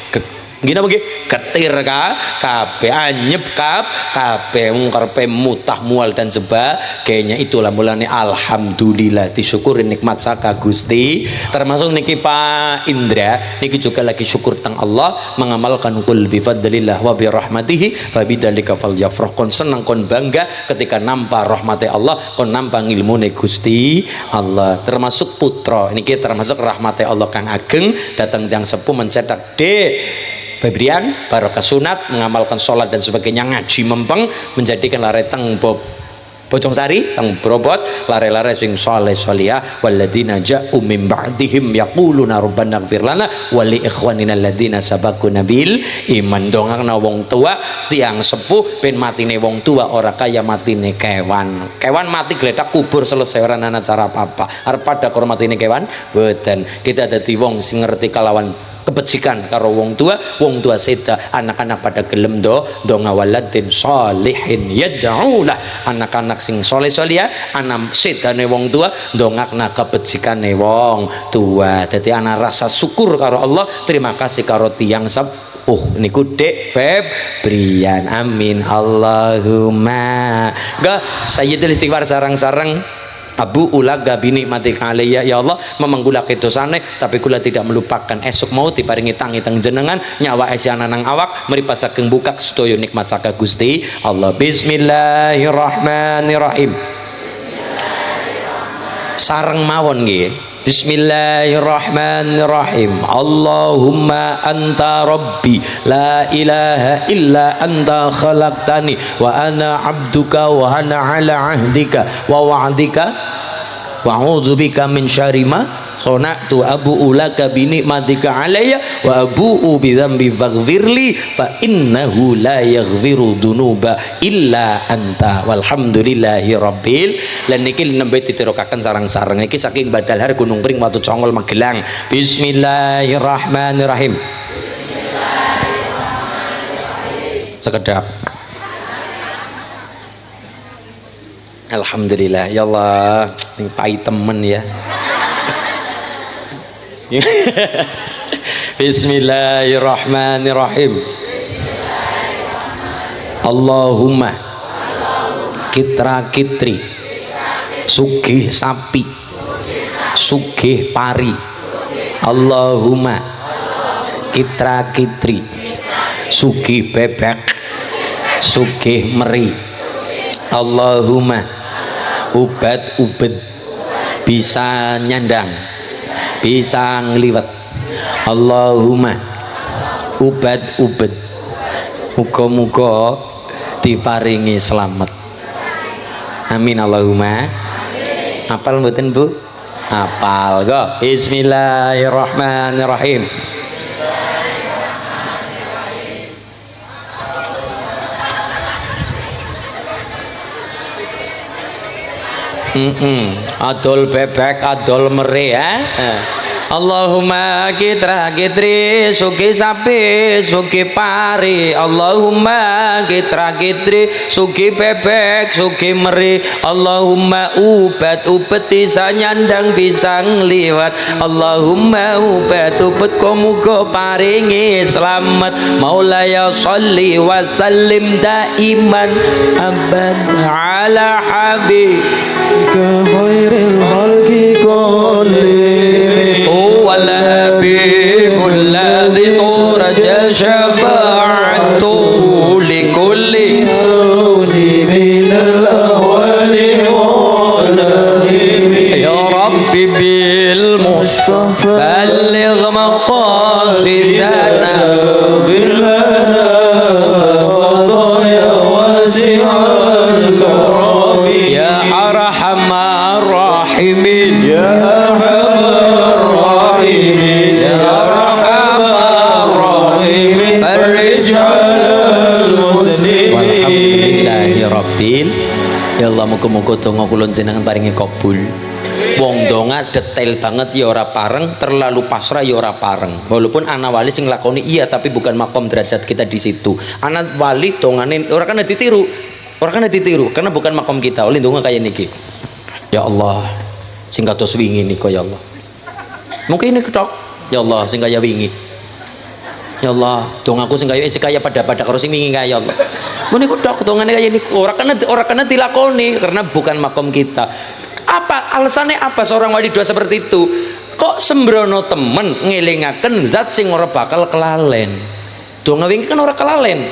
gini apa getir kabeh anyep kabeh karepe mutah mual dan sebagainya. Itulah mulane alhamdulillah disyukuri nikmat saka Gusti. Termasuk niki Pak Indra niki juga lagi syukur teng Allah mengamalkan qul bi fadlillah wa bi rahmatihi fa bidzalika falyafrah. Kon seneng kon bangga ketika nampa rahmate Allah, kon nampa ilmune Gusti Allah. Termasuk putra niki termasuk rahmate Allah kang ageng datang yang sepuh mencetak Febrian barokah sunat mengamalkan sholat dan sebagainya ngaji mempeng menjadikan lare teng Bojongsari teng Brobot lare-lare sing saleh salihah walladzina ja'u min ba'dihim yaquluna rabbana ighfir lana wa li ikhwanina alladzina sabaquna bil iman. Dongakna wong tua tiang sepuh ben matine wong tua ora kaya matine kewan mati gledak kubur selesai ora ana cara apa-apa arep padha karo matine kewan mboten. Kita dadi wong sing ngerti kalawan kebajikan karo wong tua seda anak-anak pada gelem donga waladin sholihin yad'ulah anak-anak sing soleh-soleh anak sedane wong tua dongakna kebajikane wong tua. Dadi ana rasa syukur karo Allah, terima kasih karo tiyang niku Dek Febrian. Amin Allahumma. Sayyidul istighfar sarang-sarang Abu ulaga bini mati kaliya ya Allah memanggula ketosane tapi kula tidak melupakan esok mau diparingi tangi teng jenengan nyawa esyana nang awak meripat saking bukak sedaya nikmat saka Gusti Allah. Bismillahirrahmanirrahim. Sareng mawon nggih. Bismillahirrahmanirrahim. Allahumma anta rabbi la ilaha illa anta khalaqtani wa ana abduka wa ana ala ahdika wa wa'dika wa a'udzubika min syarri ma sona'tu abu'u laka bi ni'matika alayya wa abu'u bi dzambi faghfirli fa innahu la yaghfiru dzunuba illa anta walhamdulillahi rabbil lan niki nembe ditirokaken sareng-sareng iki saking Badalhar Gunung Pring Watu Congol Magelang. Bismillahirrahmanirrahim. Sekedap. Alhamdulillah ya Allah ini pahit temen ya. Bismillahirrahmanirrahim. Allahumma kitra kitri sugih sapi sugih pari. Allahumma kitra kitri sugih bebek sugih meri. Allahumma ubat ubed bisa nyandang bisa ngliwet. Allahumma ubat ubed muga-muga diparingi selamat. Amin Allahumma. Apal mboten Bu? Apal kok. Bismillahirrahmanirrahim. Adol bebek adol mere Allahumma kitra kitri sugi sapi sugi pari. Allahumma kitra kitri sugi bebek sugi meri. Allahumma ubat ubet bisa nyandang bisa ngliwat. Allahumma ubat ubet muga paringi selamat. Maulaya sholli wa sallim daiman abad ala habibika khairil khalqi kullihim والحبيب الذي ترجى شفاعته لكل من الأول والآخر يا رب بالمصطفى بلغ مقاصدنا اغفر لنا وضيع واسع الكرم يا أرحم الراحمين يا Ya Allah muga-muga donga kula jenengan paringi kabul. Wong donga detail banget ya ora pareng, terlalu pasrah ya ora pareng. Walaupun ana wali sing lakoni iya tapi bukan makom derajat kita di situ. Ana wali dongane ora kena ditiru. Ora kena ditiru karena bukan makom kita. Oleh donga kaya niki. Ya Allah, sing kados wingi nika ya Allah. Mungkin ini ketok. Ya Allah, sing kaya wingi. Ya Allah, dongaku sing kaya pada karo sing wingi kaya Allah. Mun niku tok dongane kaya niku ora kena dilakoni karena bukan makom kita. Apa alasannya apa seorang wali doa seperti itu? Kok sembrono temen ngelingaken zat sing ora bakal kelalen. Donga wingi kan ora kelalen.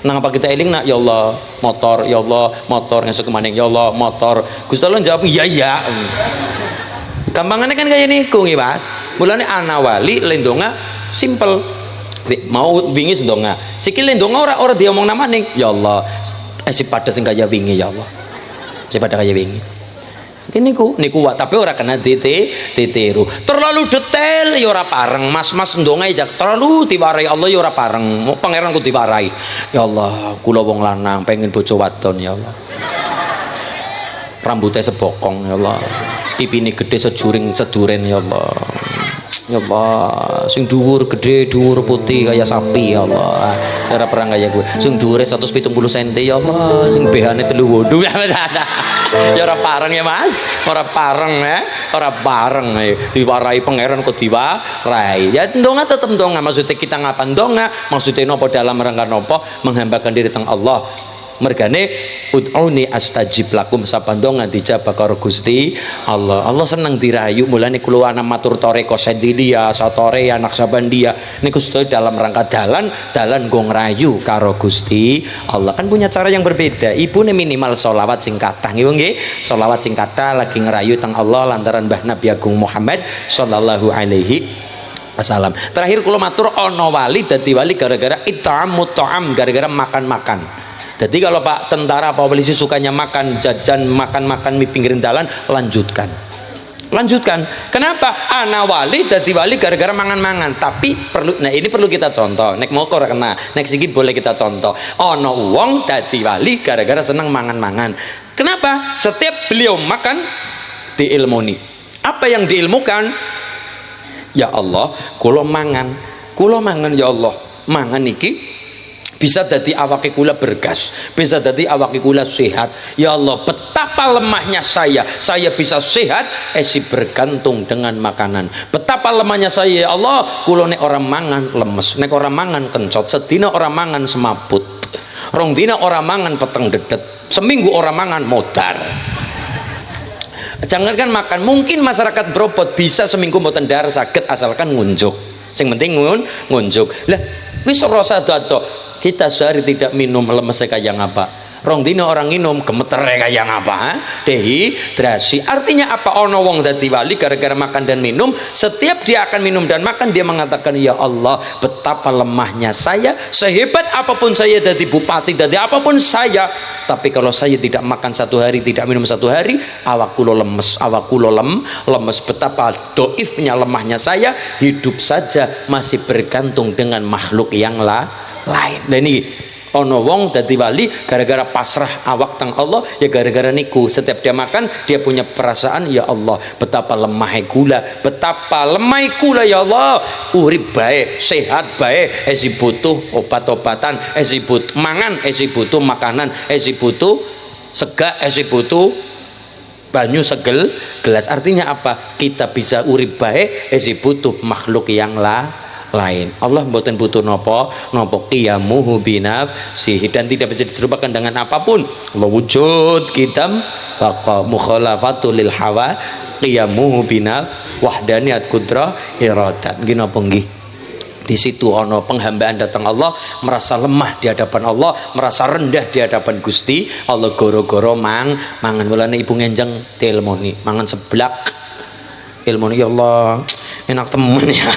Nang apa kita eling nak ya Allah motor, ya Allah motor ngesuk maning ya Allah motor. Gusti Allah jawab iya iya. Gampangannya kan kayak niku nggih Mas. Mulane ana wali lendonga simple. Mau wingi sedonga sikil ndonga ora diomong namane ya Allah si pada sing kaya wingi ya Allah si pada kaya wingi niku wak tapi ora kena ditiru terlalu detail ya ora pareng mas-mas ndonga jak terlalu diwarai Allah ya ora pareng pangeranku diwarai ya Allah kula wong lanang pengen bojo wadon ya Allah rambutnya sebokong ya Allah pipine gede sejuring seduren ya Allah ya Allah sing dhuwur gede dhuwur putih kayak sapi ya Allah ora perang kaya gue sing dhuwure 170 cm ya Allah sing behane 3 wudu ya ora pareng ya Mas ora pareng ya ora pareng diwarai pangeran kok diwarai ya ndonga tetep ndonga maksudnya kita ngapa ndonga maksudnya nopo dalam rangka nopo menghambakan diri teng Allah mergane ud'uni astajib lakum sapandonga dijabah karo Gusti Allah. Allah seneng dirayu mulane kula ana matur toreko sendilia satore anak sabandia niku sedaya dalam rangka dalan go ngrayu karo Gusti Allah. Kan punya cara yang berbeda. Ibune minimal sholawat sing kathah nggih sholawat sing kathah lagi ngerayu teng Allah lantaran Mbah Nabi Agung Muhammad sallallahu alaihi wasallam. Terakhir kula matur ana wali dadi wali gara-gara it'amut ta'am gara-gara makan-makan. Jadi kalau Pak tentara apa polisi sukanya makan jajan makan mie pinggirin jalan lanjutkan kenapa ana wali dadi wali gara-gara mangan-mangan tapi perlu nah ini perlu kita contoh nek mau ora kena nek siki boleh kita contoh ana wong dadi wali gara-gara seneng mangan-mangan kenapa setiap beliau makan diilmoni apa yang diilmukan ya Allah kula mangan ya Allah mangan niki bisa dadi awake kula bergas bisa dadi awake kula sehat ya Allah betapa lemahnya saya bisa sehat bergantung dengan makanan betapa lemahnya saya ya Allah kula nek ora mangan lemes nek ora mangan kencot sedina ora mangan semaput rong dina ora mangan peteng dedet seminggu ora mangan modar jangan kan makan mungkin masyarakat beropot bisa seminggu mboten dar sakit asalkan ngunjuk sing penting ngunjuk lah wis rasa dodo kita sehari tidak minum lemesnya kayak apa rong dina orang minum gemetere kayak apa dehidrasi artinya apa ono wong dadi wali gara-gara makan dan minum setiap dia akan minum dan makan dia mengatakan ya Allah betapa lemahnya saya sehebat apapun saya dadi bupati dadi apapun saya tapi kalau saya tidak makan 1 hari tidak minum 1 hari awak kulo lemes betapa doifnya lemahnya saya hidup saja masih bergantung dengan makhluk yang lain. Dan ini ono wong dadi wali gara-gara pasrah awak teng Allah ya gara-gara niku setiap dia makan dia punya perasaan ya Allah betapa lemah kula ya Allah urip bae sehat bae butuh obat-obatan butuh mangan butuh makanan butuh sega butuh banyu segel gelas artinya apa kita bisa urip bae butuh makhluk yang lain Allah mboten butuh nopo qiyamuhu binafsihi dan tidak bisa diserupakan dengan apapun Allah wujud kitam baqa mukhalafatu lil hawa qiyamuhu binaf wahdaniyat kudrah iradat nggih napa nggih di situ ono penghambaan datang Allah merasa lemah di hadapan Allah merasa rendah di hadapan Gusti Allah goro-goro mangan mulane ibu ngenjeng tilmoni mangan seblak ilmoni ya Allah enak temen ya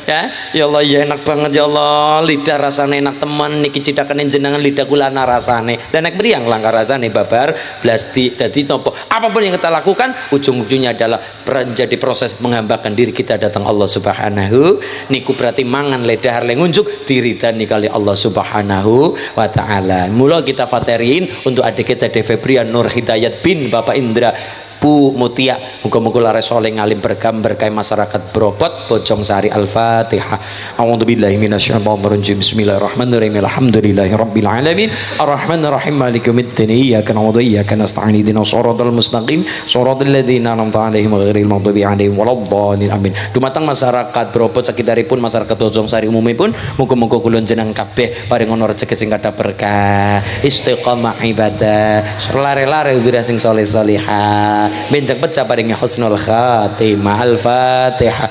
Ya Allah ya enak banget ya Allah, lidah rasane enak teman niki cidakane jenengan lidah kula ana rasane. Dan nek mriyang langkah rasane babar blasti dadi nopo. Apapun yang kita lakukan ujung-ujungnya adalah menjadi proses menghambakan diri kita datang Allah Subhanahu niku berarti mangan lidah le ngunjuk diridani kali Allah Subhanahu wa taala. Mula kita faterin untuk adik kita De Febrian Nur Hidayat bin Bapak Indra Bu Mutia, muga-muga lares soleh ngalim berkam berkah masyarakat Bropot Bojong Sari. Al-Fatihah. A'udzubillahi minasyaitonir rajim. Bismillahirrahmanirrahim. Alhamdulillahirabbil alamin. Arrahmanirrahim. Maliki yaumiddin. Iyyaka na'budu wa iyyaka nasta'in. Ihdinas shiratal mustaqim. Shiratal ladzina an'amta 'alaihim ghairil maghdubi 'alaihim waladdallin. Amin. Dumateng masyarakat Bropot sakitaripun masyarakat Bojong Sari umumipun muga-muga kula jenengan kabeh paring ana rezeki sing kathah berkah, istiqomah ibadah, lare-lare udur sing saleh-salihah. Benjang pecah paringnya husnul khatimah. Al-Fatihah.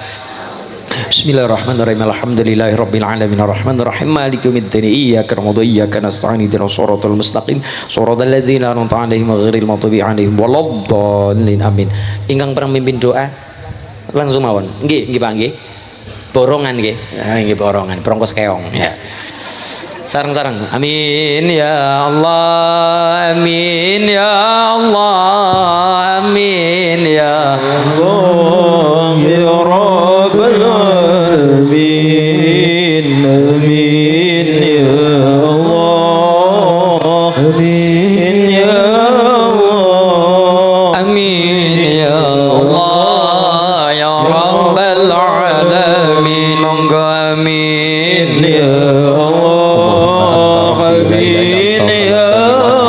Bismillahirrahmanirrahim. Alhamdulillahirabbil alamin. Arrahmanirrahim. Maliki yaumiddin. Iyyaka na'budu wa iyyaka nasta'in. Ihdinas shiratal mustaqim. Shiratal ladzina an'amta 'alaihim ghairil maghdubi 'alaihim waladdallin. Amin. Ingkang perang mimpin doa langsung mawon. Nggih Pak nggih. Borongan nggih. Nggih borongan. Prongkos keong ya. Sarang-sarang. Amin ya Allah. Amin ya Allah. Amin ya Allah ya Rabbal alamin. Amin ya Allah. Amin ya Allah. Amin ya Allah ya Rabbal alamin. Amin ya Amin ya Allah ya Rabbal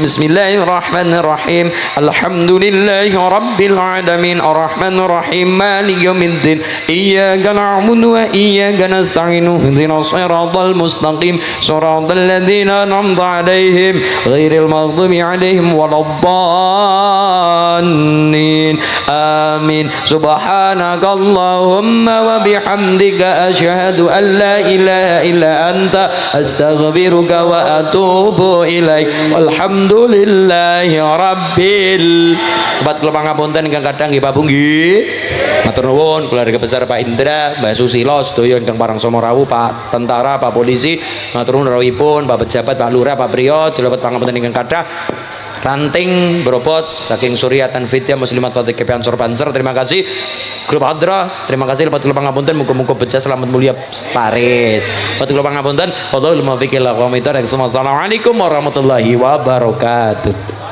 Bismillahirrahmanirrahim. Alhamdulillahi rabbil alamin. Arrahmanirrahim. Maliki yaumiddin. Iyyaka na'budu wa iyyaka nasta'in. Ihdinas shiratal mustaqim. Shiratal ladzina an'amta 'alaihim ghairil maghdubi 'alaihim waladdallin. Amin. Subhanakallahumma wa bihamdika asyhadu an la ilaha illa anta astaghfiruka wa atubu ilaik. Walhamdulillahi rabbil. Tempat kula pangapunten ingkang kadang nggih Pak Bu nggih. Matur nuwun keluarga besar Pak Indra, Mbak Susilo, sedaya ingkang parang Somorawu, Pak Tentara, Pak Polisi, matur nuwun rawuhipun, Pak Pejabat, Pak Lurah, Pak Priyo, dapat pangapunten ingkang kathah. Ranting Bropot saking Suryatan Fitya Muslimat Fatih Ansor Banser, terima kasih. Grup Hadra, terima kasih. Lepat kula pangapunten muga-muga becah selamat mulia Paris. Lepat kula pangapunten wallahu muwaffiq ila aqwamit thoriq. Assalamualaikum warahmatullahi wabarakatuh.